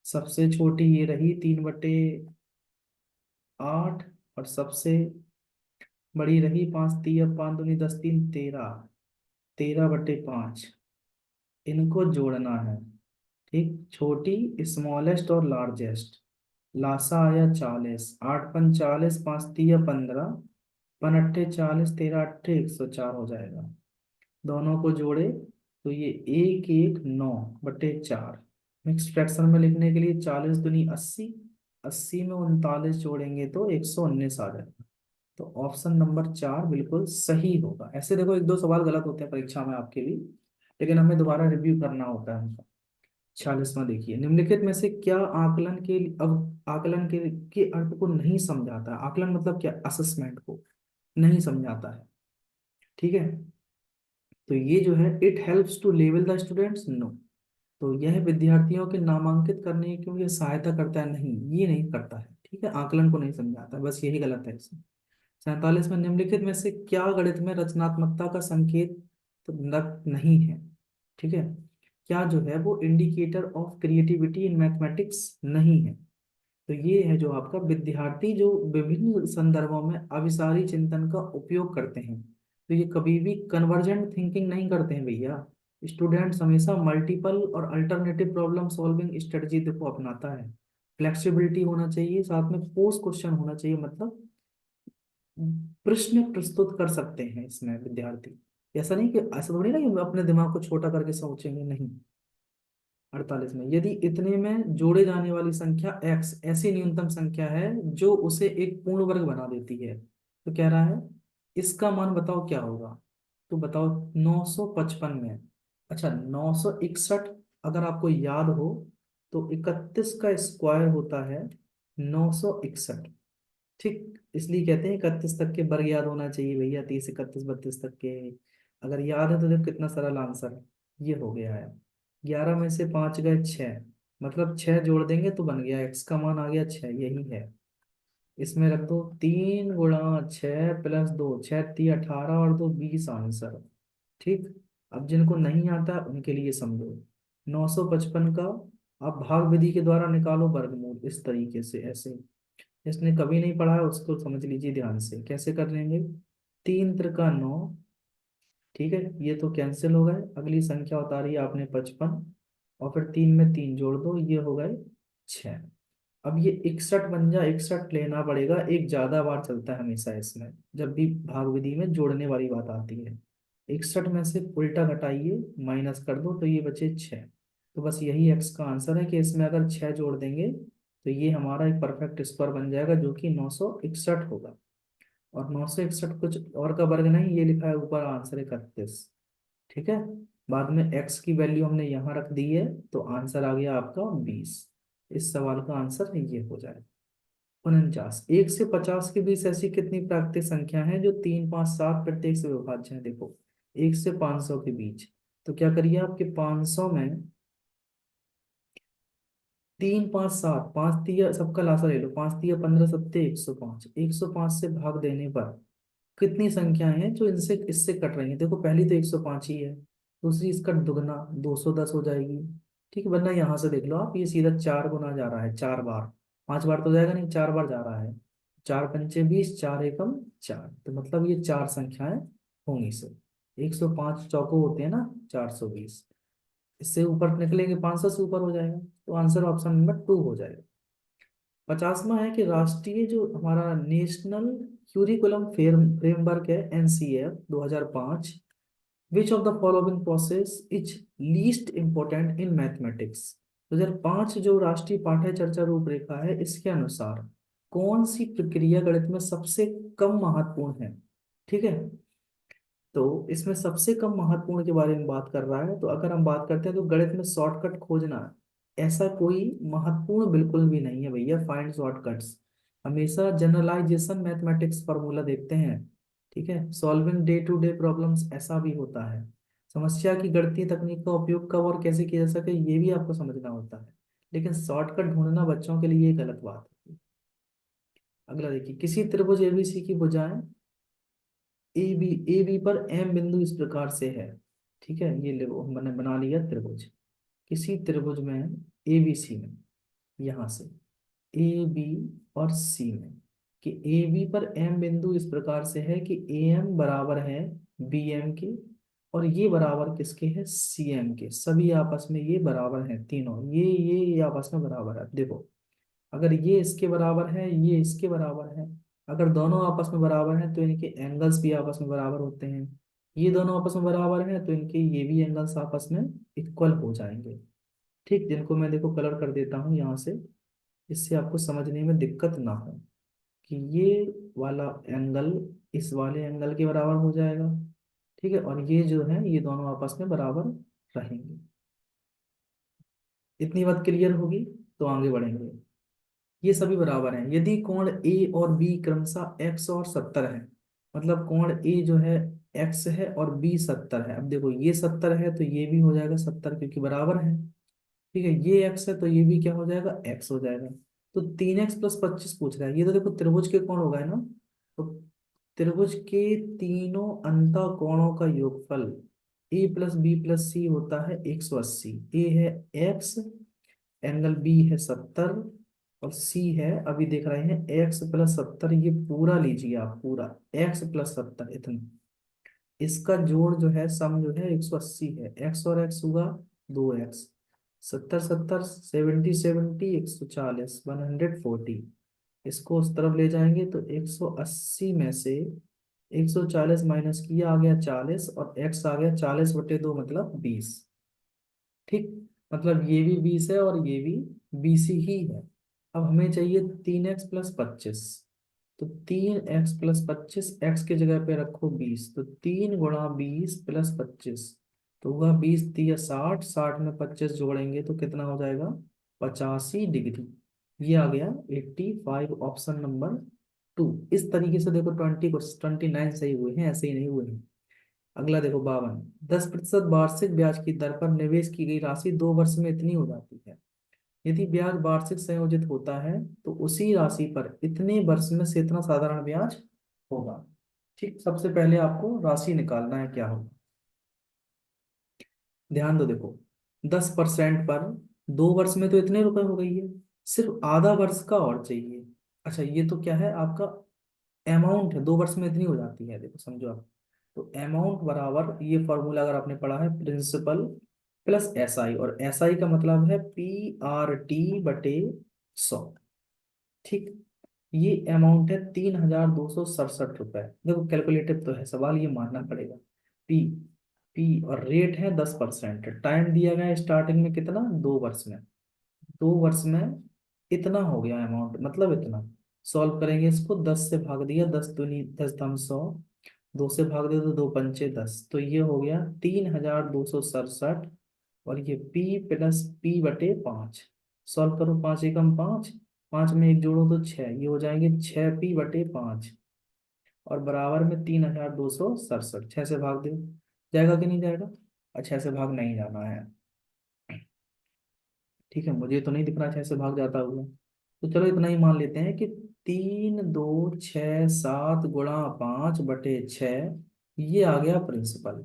सबसे छोटी ये रही 3/8, और सबसे बड़ी रही 5 तिया 5 दूनी 10, 3 13, 13/5, इनको जोड़ना है। ठीक, छोटी स्मॉलेस्ट और लार्जेस्ट, लासा आया 40, 8 पंच 40, 5 तिया 15, 5 अट्ठे 40, 13 अट्ठे 104 हो जाएगा। दोनों को जोड़े तो ये 1 1 9/4, मिक्स फ्रैक्शन में लिखने के लिए 40 दूनी 80, 80 में 39 जोड़ेंगे तो 119 आ जाएगा। तो ऑप्शन नंबर 4 बिल्कुल सही होगा। ऐसे देखो एक दो सवाल गलत होते हैं परीक्षा में आपके भी, लेकिन हमें दोबारा रिव्यू करना होता है। 46वां देखिए, निम्नलिखित में से क्या आकलन के, अब आकलन के अर्थ को नहीं समझाता है। आकलन मतलब क्या, असेसमेंट को नहीं समझाता है। ठीक है, तो ये जो है, it helps to level the students, no, तो यह विद्यार्थियों के नामांकित करने की ये सहायता करता है, नहीं, ये नहीं करता है। ठीक है, आकलन को नहीं समझाता, बस यही गलत है इसमें। 47 में, निम्नलिखित में से क्या गणित में रचनात्मकता का संकेत तो नहीं है। ठीक है, क्या जो है वो indicator of creativity in mathematics नहीं है। तो ये है जो आपका, विद्यार्थी जो विभिन्न संदर्भों में अभिसारी चिंतन का उपयोग करते हैं, तो ये कभी भी कन्वर्जेंट थिंकिंग नहीं करते हैं भैया। स्टूडेंट्स हमेशा मल्टीपल और अल्टरनेटिव प्रॉब्लम सॉल्विंग स्ट्रेटजी देखो अपनाता है। फ्लेक्सिबिलिटी होना चाहिए, साथ में पोस्ट क्वेश्चन होना चाहिए, मतलब प्रश्न प्रस्तुत कर सकते हैं इसमें विद्यार्थी। ऐसा नहीं कि, ऐसा थोड़ी ना कि अपने दिमाग को छोटा करके सोचेंगे, नहीं। 48 में, यदि इतने में जोड़े जाने वाली संख्या x ऐसी न्यूनतम संख्या है जो उसे एक पूर्ण वर्ग बना देती है, तो कह रहा है इसका मान बताओ क्या होगा। तो बताओ 955 में, अच्छा 961, अगर आपको याद हो तो 31 का स्क्वायर होता है 961। ठीक, इसलिए कहते हैं 31 तक के वर्ग याद होना चाहिए भैया, 30 31 32 तक के। अगर याद है तो देखो कितना सरल आंसर ये हो गया है। 11 में से 5 गए 6, मतलब 6 जोड़ देंगे तो बन गया, एक्स का मान आ गया 6, यही है। इसमें रख दो 3 × 6 + 2, 6×3 = 18 और 2 20 आंसर। ठीक। अब जिनको नहीं आता उनके लिए समझो, 955 का आप भाग विधि के द्वारा निकालो वर्गमूल, इस तरीके से ऐसे। जिसने कभी नहीं पढ़ा है उसको समझ लीजिए ध्यान से कैसे कर लेंगे। 3 × 9, ठीक है, ये तो कैंसिल हो गए। अगली संख्या उतारी आपने 55, और फिर 3 में 3 जोड़ दो, ये हो गए 6। अब ये 61 बन जा, 61 लेना पड़ेगा, एक ज्यादा बार चलता है हमेशा इसमें, जब भी भाग विधि में जोड़ने वाली बात आती है। 61 में से उल्टा घटाइए, माइनस कर दो, तो ये बचे 6। तो बस यही एक्स का आंसर है कि इसमें अगर 6 जोड़ देंगे तो ये हमारा एक परफेक्ट स्क्वायर बन जाएगा, जो कि 961 होगा। और 961 कुछ और का वर्ग नहीं, ये लिखा है ऊपर आंसर 31। ठीक है। बाद में एक्स की वैल्यू हमने यहाँ रख दी है, तो आंसर आ गया आपका 20। इस सवाल का आंसर ये हो जाए 49। 1 से 50 के बीच ऐसी कितनी प्राकृतिक संख्या हैं जो 3 5 7 प्रत्येक से विभाज्य है? देखो, 1 से 500 के बीच, तो क्या करिए, आपके 500 में 3 5 7, 5 तिया सबका लासा ले लो, 5 तिया 15 सत्ते 105, 105 से भाग देने पर कितनी संख्याएं हैं जो इनसे इससे कट रही हैं? देखो, पहली तो 105 ही है, दूसरी इसका दुगना 210 हो जाएगी। ठीक है, वरना यहाँ से देख लो आप, ये सीधा 4 गुना जा रहा है, 4 बार। 5 बार तो जाएगा नहीं, 4 बार जा रहा है। 4 × 5 = 20, 4 × 1 = 4, तो मतलब ये 4 संख्याएं होंगी से। 105 चौको होते हैं ना, 420। इससे ऊपर निकलेंगे 500 से ऊपर हो जाएगा, तो आंसर ऑप्शन नंबर 2 हो जाएगा। 50वां है कि राष्ट्रीय जो हमारा नेशनल क्यूरिकुलम फ्रेमवर्क है, NCF 2005, which of the following process is least important in mathematics? 2005 जो राष्ट्रीय पाठ्य चर्चा रूपरेखा है, इसके अनुसार कौन सी प्रक्रिया गणित में सबसे कम महत्वपूर्ण है? ठीक है, तो इसमें सबसे कम महत्वपूर्ण के बारे में बात कर रहा है। तो अगर हम बात करते हैं तो गणित में शॉर्टकट खोजना, ऐसा कोई महत्वपूर्ण बिल्कुल भी नहीं है भैया। फाइंड शॉर्टकट्स, हमेशा जनरलाइजेशन मैथमेटिक्स फार्मूला देखते हैं। ठीक है, solving day to day problems ऐसा भी होता है। समस्या की गणितीय तकनीक का उपयोग कब और कैसे किया जा सके, ये भी आपको समझना होता है। लेकिन शॉर्टकट ढूंढना बच्चों के लिए गलत बात है। अगला देखिए, किसी त्रिभुज एबीसी की भुजाएं ए बी पर एम बिंदु इस प्रकार से है। ठीक है, ये ले मैंने बना लिया त्रिभुज। किसी त्रिभुज में ए बी सी में, यहाँ से ए बी और सी में, कि ए बी पर एम बिंदु इस प्रकार से है कि ए एम बराबर है बी एम के, और ये बराबर किसके है? सी एम के। सभी आपस में ये बराबर हैं, तीनों ये आपस में बराबर है। देखो, अगर ये इसके बराबर है, ये इसके बराबर है, अगर दोनों आपस में बराबर हैं तो इनके एंगल्स भी आपस में बराबर होते हैं। ये दोनों आपस में बराबर हैं तो इनके ये भी एंगल्स आपस में इक्वल हो जाएंगे। ठीक, जिनको मैं देखो कलर कर देता हूँ यहाँ से, इससे आपको समझने में दिक्कत ना हो, कि ये वाला एंगल इस वाले एंगल के बराबर हो जाएगा। ठीक है, और ये जो है ये दोनों आपस में बराबर रहेंगे। इतनी बात क्लियर होगी, तो आगे बढ़ेंगे। ये सभी बराबर हैं यदि कोण ए और बी क्रमशः एक्स और 70 है। मतलब कोण ए जो है एक्स है और बी 70 है। अब देखो, ये 70 है तो ये भी हो जाएगा 70, क्योंकि बराबर है। ठीक है, ये एक्स है तो ये भी क्या हो जाएगा? एक्स हो जाएगा। तो 3x + 25 पूछ रहा है, ये तो देखो त्रिभुज के कोण हो गए ना। तो त्रिभुज के तीनों अंत कोणों का योगफल a + b + c होता है 180। ए है एक्स, एंगल बी है 70, और सी है, अभी देख रहे हैं x + 70, ये पूरा लीजिए आप, पूरा x + 70 इतना, इसका जोड़ जो है सम जो है 180 है। x और x हुआ 2x, 70 70 70 70 140 140। इसको उस तरफ ले जाएंगे तो 180 में से 140 माइनस किया, आ गया 40, और x आ गया 40/2 मतलब 20। ठीक, मतलब ये भी 20 है और ये भी 20 ही है। अब हमें चाहिए 3x + 25। तो 3x + 25, x की जगह पे रखो 20, तो 3 × 20 + 25, तो हुआ 20 × 30 = 60, 60 में 25 जोड़ेंगे तो कितना हो जाएगा? 85 डिग्री। ये आ गया 85, ऑप्शन नंबर टू। इस तरीके से देखो 29 सही हुए हैं, ऐसे ही नहीं हुए हैं। अगला देखो 52, 10% वार्षिक ब्याज की दर पर निवेश की गई राशि 2 वर्ष में इतनी हो जाती है। यदि ब्याज वार्षिक संयोजित होता है तो उसी राशि पर इतने वर्ष में से इतना साधारण ब्याज होगा। ठीक, सबसे पहले आपको राशि निकालना है, क्या होगा। ध्यान दो, देखो 10% पर 2 वर्ष में तो इतने रुपए हो गई है, सिर्फ आधा वर्ष का और चाहिए। अच्छा, ये तो क्या है आपका अमाउंट है, 2 वर्ष में इतनी हो जाती है, देखो समझो आप। तो अमाउंट बराबर, ये फॉर्मूला अगर आपने पढ़ा है, प्रिंसिपल प्लस एस आई, और एस आई का मतलब है PRT/100। ठीक, ये अमाउंट है 3,267 रुपए। देखो कैलकुलेटिव तो है सवाल, ये मानना पड़ेगा। पी पी और रेट है 10%। टाइम दिया गया है स्टार्टिंग में कितना, 2 वर्ष में। 2 वर्ष में इतना हो गया अमाउंट, मतलब इतना। सॉल्व करेंगे इसको, 10 से भाग दिया, 10 दूनी 10 दम 100, 2 से भाग दिया तो 2 पंचे 10, तो ये हो गया 3,267। और ये P+P/5। सॉल्व करो, 5 एकम 5, 5 में 1 जोड़ो तो 6, ये हो जाएंगे 6P/5। और बराबर में 3,267, 6 से भाग दो, जाएगा कि नहीं जाएगा। अच्छा, 6 से भाग नहीं जाना है। ठीक है, मुझे तो नहीं दिख रहा 6 से भाग जाता हुआ। तो चलो इतना ही मान लेते हैं कि 3,2,6,7 गुणा 5/6, ये आ गया प्रिंसिपल।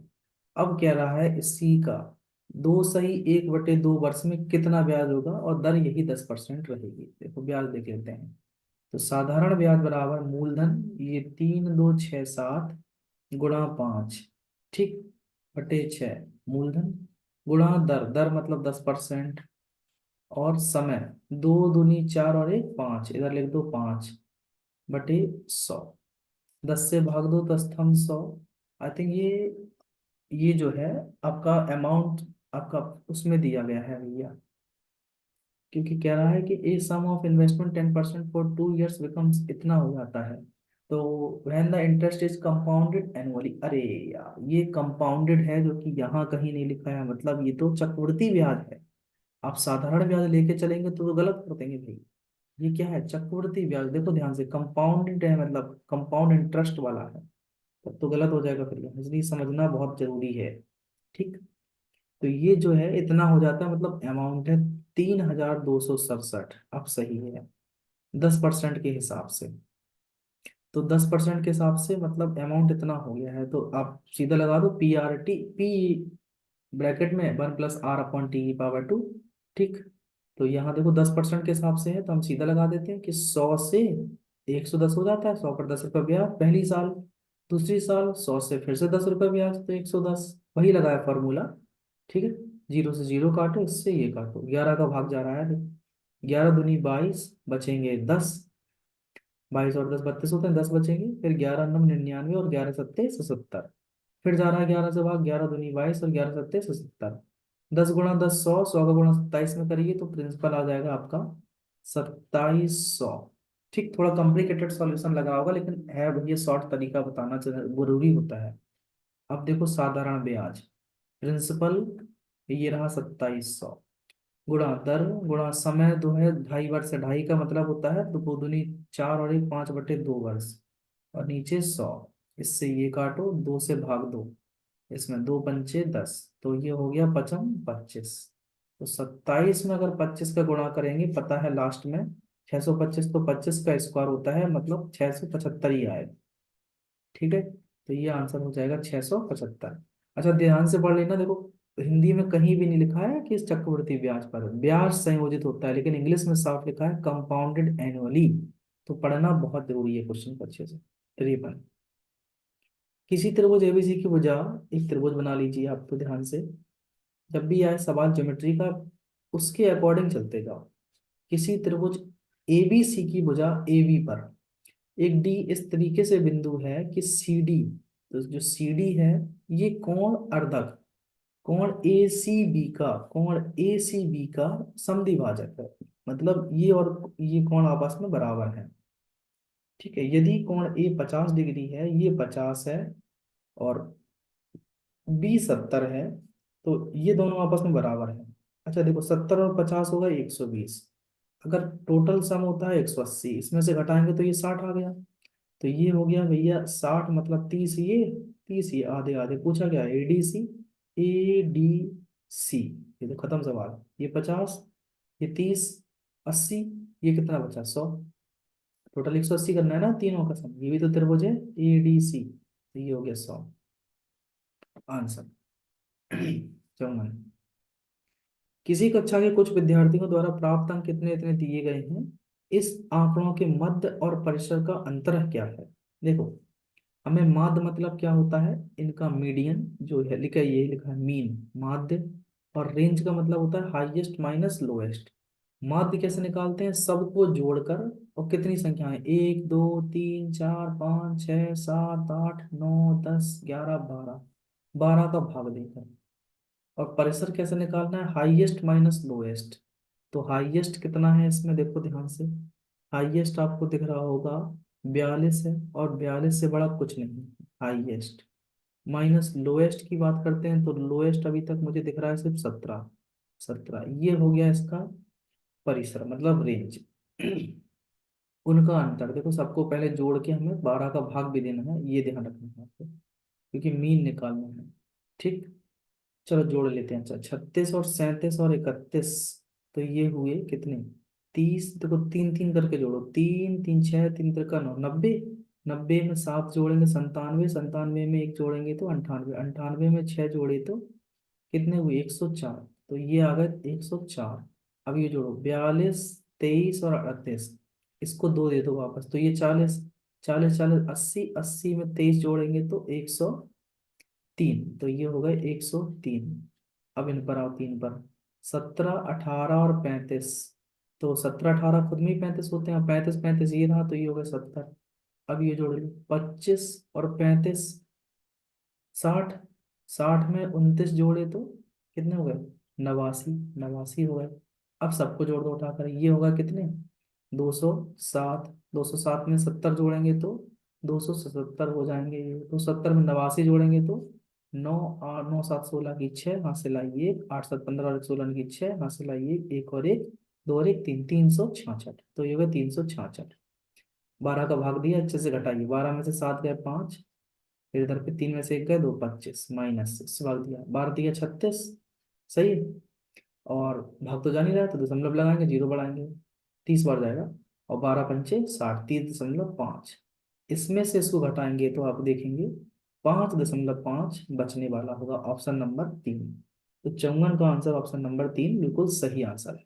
अब कह रहा है इसी का 2 1/2 वर्ष में कितना ब्याज होगा, और दर यही 10% रहेगी। देखो ब्याज देख लेते हैं। तो साधारण ब्याज बराबर मूलधन, ये 3,2,6,7 गुणा 5, ठीक, बटे 6, मूलधन, गुणा दर, दर मतलब 10%, और समय, 2 दूनी 4 और 1 5, इधर लिख दो 5/100। 10 से भाग दो, 10 थम 100। आई थिंक ये जो है आपका अमाउंट, आपका उसमें दिया गया है भैया, क्योंकि कह रहा है कि a sum of investment 10% for 2 years becomes इतना हो जाता है। तो when the interest is compounded annually, अरे यार ये कंपाउंडेड है जो कि यहाँ कहीं नहीं लिखा है, मतलब ये तो चक्रवृद्धि ब्याज है। आप साधारण ब्याज लेके चलेंगे तो गलत कर देंगे भाई। ये क्या है, चक्रवृद्धि ब्याज। देखो ध्यान से, कंपाउंडेड है मतलब कंपाउंड इंटरेस्ट वाला है, तब तो गलत हो जाएगा फिर, इसलिए समझना बहुत जरूरी है। ठीक, तो ये जो है इतना हो जाता है, मतलब अमाउंट है 3,267, अब सही है 10% के हिसाब से। तो 10% के हिसाब से मतलब अमाउंट इतना हो गया है, तो आप सीधा लगा दो P ब्रैकेट में 1+R/T/2। ठीक, तो यहाँ देखो 10% के हिसाब से है, तो हम सीधा लगा देते हैं कि 100 से 110 हो जाता है, 100 पर 10 रुपये ब्याज पहली साल। दूसरी साल 100 से फिर से 10 रुपये ब्याज, तो 110, वही लगाया फॉर्मूला। ठीक है, 0 से 0 काटो, इससे ये काटो, 11 का भाग जा रहा है, 11 दूनी 22, बचेंगे 10। 22 और 10 32 होते हैं, 10 बचेंगे, फिर 11 9 99, और 11 सत्ते 77। फिर जा रहा है 11 से भाग, 11 दूनी 22 और 11 सत्ते 77। 10 गुणा 10 100, 100 का गुणा 27 में करिए तो प्रिंसिपल आ जाएगा आपका 2700। ठीक, थोड़ा कॉम्प्लिकेटेड सॉल्यूशन लगा होगा, लेकिन है भैया शॉर्ट तरीका बताना जरूरी होता है। अब देखो साधारण ब्याज, प्रिंसिपल ये रहा 2700, गुणा दर, गुणा समय, दो है 2.5 वर्ष, 2.5 का मतलब होता है 2 दूनी 4 और 1 5/2 वर्ष, और नीचे 100। इससे ये काटो, 2 से भाग 2, इसमें 2 पंचे 10, तो ये हो गया 55 25। तो 27 में अगर 25 का गुणा करेंगे, पता है लास्ट में 625, तो 25 का स्क्वायर होता है, मतलब 675 ही आएगा। ठीक है, तो ये आंसर हो जाएगा 675। अच्छा ध्यान से पढ़ लेना, देखो हिंदी में कहीं भी नहीं लिखा है कि इस चक्रवृद्धि ब्याज पर ब्याज संयोजित होता है, लेकिन इंग्लिश में साफ लिखा है कंपाउंडेड एनुअली। तो पढ़ना बहुत जरूरी है क्वेश्चन को अच्छे से। 53, किसी त्रिभुज एबीसी की भुजा, एक त्रिभुज बना लीजिए आप तो ध्यान से, जब भी आए सवाल ज्योमेट्री का उसके अकॉर्डिंग चलते जाओ। किसी त्रिभुज एबीसी की भुजा एबी पर एक डी इस तरीके से बिंदु है कि सी डी, तो जो सी डी है ये कोण अर्धक, कोण ए सी बी का समद्विभाजक है। मतलब ये और ये कोण आपस में बराबर है। ठीक है, यदि कोण ए 50 डिग्री है, ये 50 है, और बी 70 है, तो ये दोनों आपस में बराबर है। अच्छा देखो 70 और 50 होगा 120, अगर टोटल सम होता है 180, इसमें से घटाएंगे तो ये 60 आ गया। तो ये हो गया भैया 60 मतलब 30, ये 30, ये आधे आधे पूछा गया, एडीसी, एडीसी, ये तो खत्म सवाल। ये 50, ये 30, 80, ये कितना बचा 100, टोटल 180 करना है ना तीनों का सम, ये भी तो त्रिभुज है एडीसी, तो ये हो गया 100 आंसर। 54। किसी कक्षा के कुछ विद्यार्थियों द्वारा प्राप्त अंक कितने इतने दिए गए हैं, इस आंकड़ों के मध्य और परिसर का अंतर क्या है। देखो, हमें माध्य मतलब क्या होता है, इनका मीडियन जो है, लिखा है ये लिखा है मीन, माध्य। और रेंज का मतलब होता है हाईएस्ट माइनस लोएस्ट। माध्य कैसे निकालते हैं, सबको जोड़कर, और कितनी संख्याएं, 1 2 3 4 5 6 7 8 9 10 11 12, 12 का भाग देकर। और परिसर कैसे निकालना है, हाईएस्ट माइनस लोएस्ट। तो हाईएस्ट कितना है इसमें, देखो ध्यान से, हाईएस्ट आपको दिख रहा होगा 42 है, और 42 से बड़ा कुछ नहीं हाईएस्ट। माइनस लोएस्ट की बात करते हैं, तो लोएस्ट अभी तक मुझे दिख रहा है सिर्फ 17, 17, ये हो गया इसका परिसर मतलब रेंज। उनका अंतर देखो, सबको पहले जोड़ के हमें 12 का भाग भी देना है, ये ध्यान रखना है आपको, क्योंकि मीन निकालना है। ठीक, चलो जोड़ लेते हैं। अच्छा, 36 और 37 और 31, तो ये हुए कितने, 30, देखो तीन तीन करके जोड़ो, 3 3 6 3 3 9, 90, 90 में 7 जोड़ेंगे 97, 97 में एक जोड़ेंगे तो 98, 98 में 6 जोड़े तो कितने हुए 104, तो ये आ गए 104। अब ये जोड़ो 42, 23 और 38, इसको दो दे दो वापस, तो ये 40, 40 40 80, 80 में 23 जोड़ेंगे तो 103, तो ये हो गए 103। अब इन पर आओ, तीन पर, 17 18 और 35, तो 17 18 खुद में ही 35 होते हैं, 35 35 ये रहा, तो ये हो गए 70। अब ये जोड़ लो, 25 और 35, 60, 60 में 29 जोड़े तो कितने हो गए 89, 89 हो गए। अब सबको जोड़ दो उठाकर, ये होगा कितने 207, 207 में 70 जोड़ेंगे तो 277 हो जाएंगे, ये तो 70 में 89 जोड़ेंगे तो 9 8 9 7 16 की 6, हाथ से लाइए 1, 8 7 15 और 1 16 की 6, हाथ से लाइए एक और एक, दो और एक तीन, 366, तो ये होगा 366। 12 का भाग दिया, अच्छे से घटाइए, 12 में से 7 गए 5, फिर इधर पे 3 में से 1 गए 2, 25 माइनस 6 भाग दिया, 12 दिया 36, सही है। और भाग तो जान ही रहा है, तो दशमलव लगाएंगे, जीरो बढ़ाएंगे, 30 बार जाएगा, और 12 पंचे 60, 30.5, इसमें से इसको घटाएंगे तो आप देखेंगे 5.5 बचने वाला होगा, ऑप्शन नंबर 3। तो 54 का आंसर ऑप्शन नंबर 3 बिल्कुल सही आंसर है।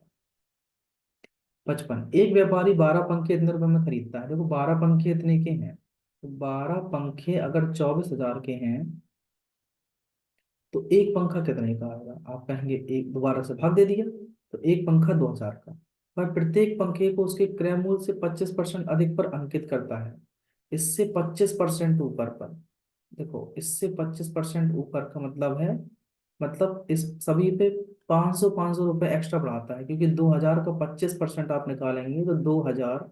55, एक व्यापारी 12 पंखे इतने रुपए में खरीदता है, देखो 12 पंखे इतने के हैं, तो 12 पंखे अगर 24,000 के हैं, तो एक पंखा कितने का आएगा, आप कहेंगे एक, दोबारा से भाग दे दिया, तो एक पंखा 2,000 का, पर प्रत्येक पंखे को उसके क्रय मूल्य से 25% अधिक पर अंकित करता है, इससे 25% ऊपर पर, देखो इससे 25% ऊपर का मतलब है, मतलब इस सभी पे 500 500 रुपये एक्स्ट्रा बढ़ाता है, क्योंकि 2,000 का 25% आप निकालेंगे तो 2,000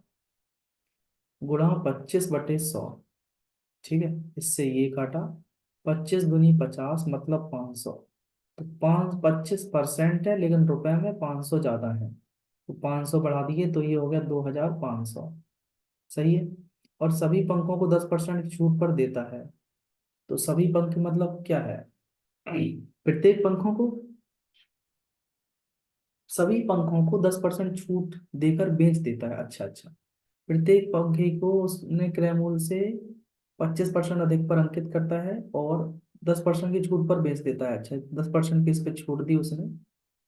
गुणा 25/100, ठीक है, इससे ये काटा, 25 दूनी 50 मतलब 500, तो 25% है, लेकिन रुपए में 500 ज्यादा है, तो 500 बढ़ा दिए तो ये हो गया 2,500, सही है। और सभी पंखों को 10% की छूट पर देता है, तो सभी पंख मतलब क्या है, प्रत्येक पंखों को, सभी पंखों को 10% छूट देकर बेच देता है, अच्छा अच्छा, प्रत्येक पंखे को उसने क्रय मूल्य से 25% अधिक पर अंकित करता है, और 10% की छूट पर बेच देता है, अच्छा 10% की इस पे छूट दी उसने,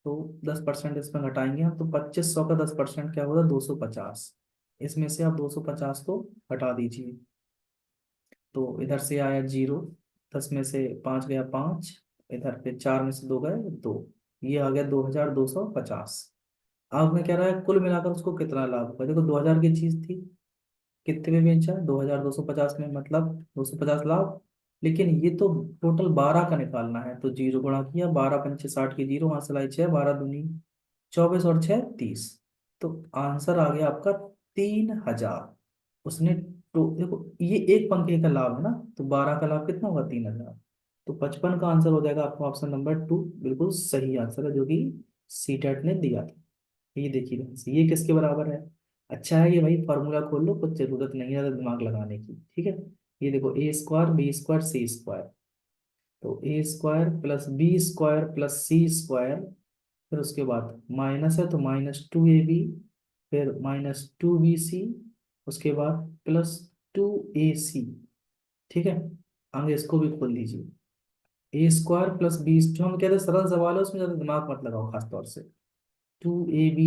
तो 10% इसमें घटाएंगे हम, तो 2500 का 10% क्या होगा 250, इसमें से आप 250 को हटा दीजिए, तो इधर से आया जीरो, 10 में से 5 गया 5, इधर पे 4 में से 2 गए 2, ये आ गया 2,250। अब मैं कह रहा है कुल मिलाकर उसको कितना लाभ होगा, देखो 2,000 की चीज थी, कितने में बेचा 2,250 में, मतलब 250 लाभ, लेकिन ये तो टोटल 12 का निकालना है, तो जीरो गुणा किया, 12 पंचे 60 की जीरो, वहां से लाई 6, 12 दूनी 24 और 6 30, तो आंसर आ गया आपका 3,000। उसने, तो देखो ये एक पंखे का लाभ है ना, तो 12 का लाभ कितना होगा 3,000, तो 55 का आंसर हो जाएगा आपका ऑप्शन नंबर 2, बिल्कुल सही आंसर है, जो कि सीटेट ने दिया था। ये देखिए ध्यान से, ये किसके बराबर है, अच्छा है ये भाई, फार्मूला खोल लो, कुछ जरूरत नहीं है ज़्यादा दिमाग लगाने की, ठीक है। ये देखो A square B square C square, तो A square plus B square plus C square, फिर उसके बाद माइनस है तो -2ab, फिर -2bc, उसके बाद +2ac, ठीक है। आगे इसको भी खोल लीजिए। ए स्क्वायर प्लस बी, जो हम कहते हैं सरल सवाल है उसमें ज्यादा दिमाग मत लगाओ खास तौर से। 2ab,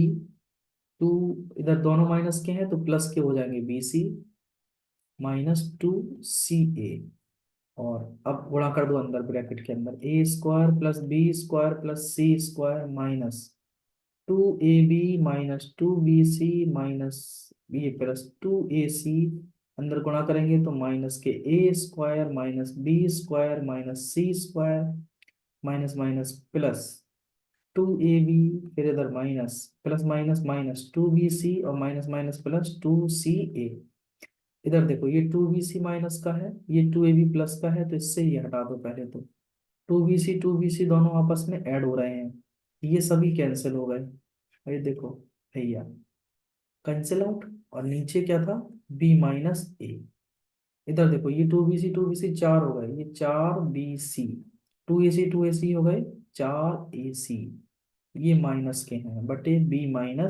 टू, इधर दोनों माइनस के हैं तो प्लस के हो जाएंगे bc, -2ca, और अब गुणा कर दो अंदर ब्रैकेट के अंदर, A square plus B square plus C square minus 2ab -2bc minus ये +2ac, अंदर गुणा करेंगे तो माइनस के A square B square C square, minus minus plus 2ab, फिर इधर माइनस प्लस माइनस -2bc और माइनस माइनस +2ca। इधर देखो ये 2bc माइनस का है, ये 2ab प्लस का है, तो इससे ये हटा दो पहले तो। 2bc दोनों आपस में ऐड हो रहे हैं, ये सभी कैंसिल हो गए। ये देखो भैया, कैंसिल आउट। और नीचे क्या था, b-a। इधर देखो ये 2bc चार हो गए, ये 4bc, 2ac हो गए 4ac, ये माइनस के हैं बटे b-a।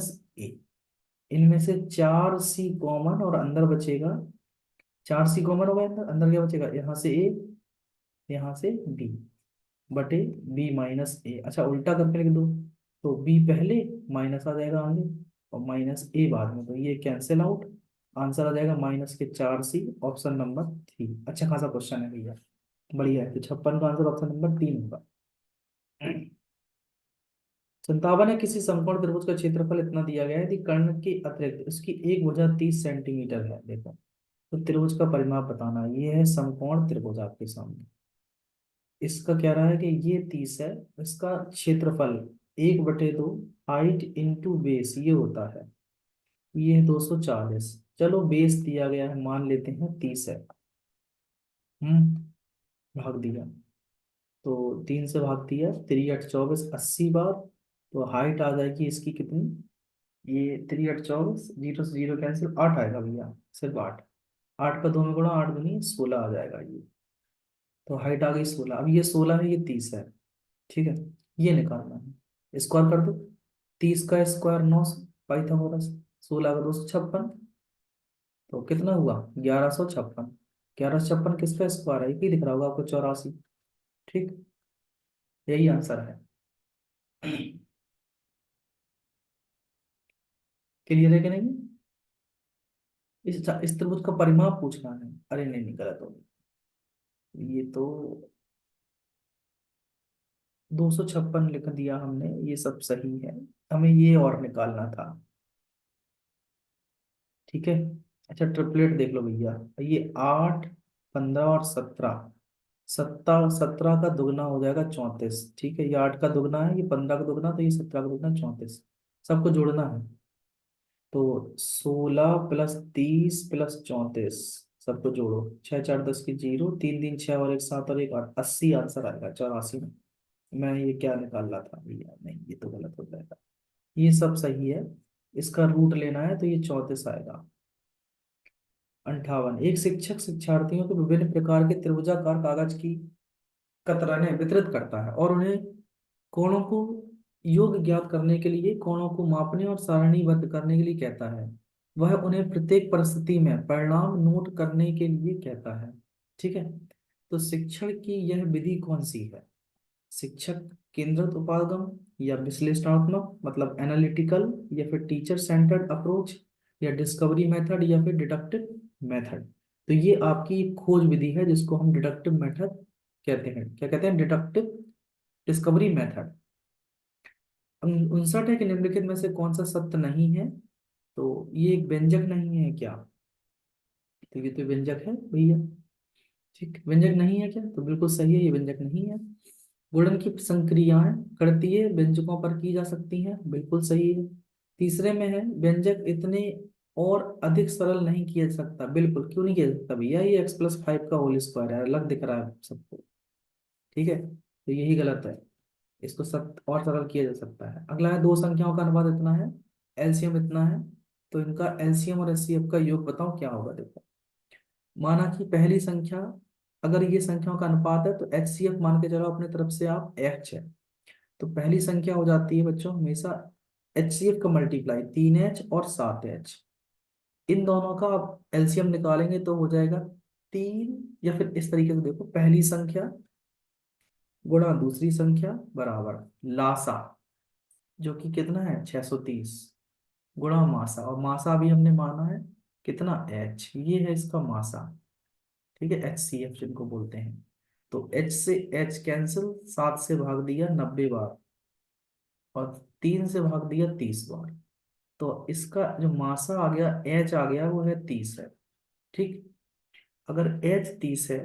इनमें से 4c कॉमन और अंदर बचेगा, 4c कॉमन हो गया, अंदर अंदर क्या बचेगा, यहाँ से a, यहाँ से b, बटे b-a। अच्छा उल्टा करके लिख दो, तो b पहले, माइनस आ जाएगा आगे, और -a बाद में, तो ये कैंसिल आउट। आंसर आ जाएगा -4c, ऑप्शन नंबर 3। अच्छा खासा क्वेश्चन है भैया, बढ़िया है। तो 56 का आंसर ऑप्शन नंबर 3 होगा। 57 है, किसी समकोण त्रिभुज का क्षेत्रफल इतना दिया गया है कि कर्ण के अतिरिक्त उसकी एक भुजा 30 सेंटीमीटर है, देखो। तो त्रिभुज का परिमाप बताना है। ये है समकोण त्रिभुज आपके सामने, इसका कह रहा है कि ये 30 है, इसका क्षेत्रफल 1/2 हाइट इंटू बेस ये होता है, ये है 240। चलो बेस दिया गया है, मान लेते हैं 30 है। भाग दिया, तो 3 से भाग दिया, 3 8 24 80 बार, तो हाइट आ जाएगी इसकी कितनी, ये 3 8 24, जीरो से जीरो कैंसिल, 8 आएगा भैया, सिर्फ 8। 8 का 2 में गुणा, 8 दूनी 16 आ जाएगा ये। तो हाइट आ गई 16। अब ये 16 है, ये 30 है, ठीक है। ये निकालना है, स्क्वायर कर दो। 30 का स्क्वायर 900 पाइथागोरस, 16 का 256, तो कितना हुआ 1156। 1156 किसका स्क्वायर है, ये दिख रहा होगा आपको, 84, ठीक। यही आंसर है। क्लियर है कि नहीं। इस त्रिभुज का परिमाप पूछना है, अरे नहीं नहीं गलत हो गया। ये तो 256 लिख दिया हमने, ये सब सही है, हमें ये और निकालना था, ठीक है। अच्छा ट्रिपलेट देख लो भैया, ये 8 15 और 17, 17 का दुगना हो जाएगा 34, ठीक है। ये 8 का दुगना है, ये 15 का दुगना, तो ये 17 का दुगना 34, सबको जोड़ना है। तो 16 + 30 + 34, सबको जोड़ो, 6 4 10 की जीरो, 3 3 6 और 1 7 और 1 8, 80 आंसर आएगा, 84 में। मैं ये क्या निकाल रहा था भैया, नहीं ये तो गलत हो जाएगा, ये सब सही है। इसका रूट लेना है तो ये 34 आएगा। 58, एक शिक्षक शिक्षार्थियों को विभिन्न प्रकार के त्रिभुजाकार कागज की कतरनें वितरित करता है और उन्हें कोणों को योग ज्ञात करने के लिए, कोणों को मापने और सारणीबद्ध करने के लिए कहता है। वह उन्हें प्रत्येक परिस्थिति में परिणाम नोट करने के लिए कहता है, ठीक है। तो शिक्षण की यह विधि कौन सी है, शिक्षक केंद्रित उपागम, या विश्लेषणात्मक मतलब एनालिटिकल, या फिर टीचर सेंटर्ड अप्रोच, या डिस्कवरी मेथड, या फिर डिडक्टिव मेथड। तो ये आपकी एक खोज विधि है जिसको हम डिडक्टिव मेथड कहते हैं। क्या कहते हैं, डिडक्टिव डिस्कवरी मेथड। 59 है कि निम्नलिखित में से कौन सा सत्य नहीं है, तो ये एक व्यंजक नहीं है क्या, तो ये तो व्यंजक है भैया, ठीक। व्यंजक नहीं है क्या, तो बिल्कुल सही है, ये व्यंजक नहीं है। गुणन की संक्रियाएं गणितीय व्यंजकों पर की जा सकती हैं, बिल्कुल सही है। तीसरे में है व्यंजक इतने और अधिक सरल नहीं किया जा सकता, बिल्कुल, क्यों नहीं किया जा सकता भैया, ये x + 5 का होल स्क्वायर है, अलग दिख रहा है सबको, ठीक है। तो यही गलत है, इसको सब और सरल किया जा सकता है। अगला है दो संख्याओं का अनुपात इतना है, एलसीएम इतना है, तो इनका एलसीएम और एचसीएफ का योग बताओ क्या होगा। देखो, माना कि पहली संख्या, अगर ये संख्याओं का अनुपात है तो एचसीएफ मान के चलो अपने तरफ से आप एच है, तो पहली संख्या हो जाती है बच्चों हमेशा एचसीएफ का मल्टीप्लाई 3h और 7h। इन दोनों का आप एलसीएम निकालेंगे तो हो जाएगा 3, या फिर इस तरीके से देखो, पहली संख्या गुणा दूसरी संख्या बराबर लासा, जो कि कितना है 630, गुणा मासा, और मासा भी हमने माना है कितना h, ये है इसका मासा। ठीक है, एच सी एफ जिनको बोलते हैं। तो एच से एच कैंसिल, 7 से भाग दिया 90 बार, और 3 से भाग दिया 30 बार। तो इसका जो मासा आ गया, एच आ गया, वो है 30 है। ठीक, अगर एच 30 है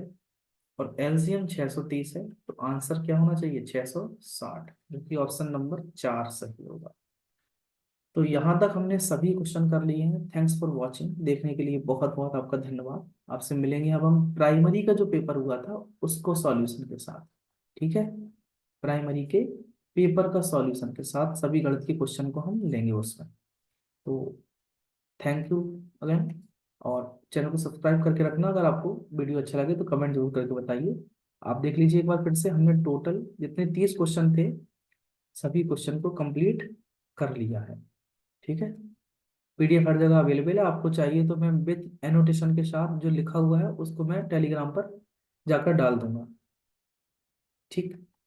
और एलसीएम 630 है, तो आंसर क्या होना चाहिए 660, जो कि ऑप्शन नंबर 4 सही होगा। तो यहाँ तक हमने सभी क्वेश्चन कर लिए हैं। थैंक्स फॉर वॉचिंग, देखने के लिए बहुत बहुत आपका धन्यवाद। आपसे मिलेंगे अब हम प्राइमरी का जो पेपर हुआ था उसको सॉल्यूशन के साथ। ठीक है, प्राइमरी के पेपर का सॉल्यूशन के साथ सभी गणित के क्वेश्चन को हम लेंगे उसमें। तो थैंक यू अगेन, और चैनल को सब्सक्राइब करके रखना। अगर आपको वीडियो अच्छा लगे तो कमेंट जरूर करके बताइए। आप देख लीजिए एक बार फिर से, हमने टोटल जितने 30 क्वेश्चन थे सभी क्वेश्चन को कंप्लीट कर लिया है। ठीक है, पीडीएफ हर जगह अवेलेबल है, आपको चाहिए तो मैं विद एनोटेशन के साथ जो लिखा हुआ है उसको मैं टेलीग्राम पर जाकर डाल दूंगा। ठीक।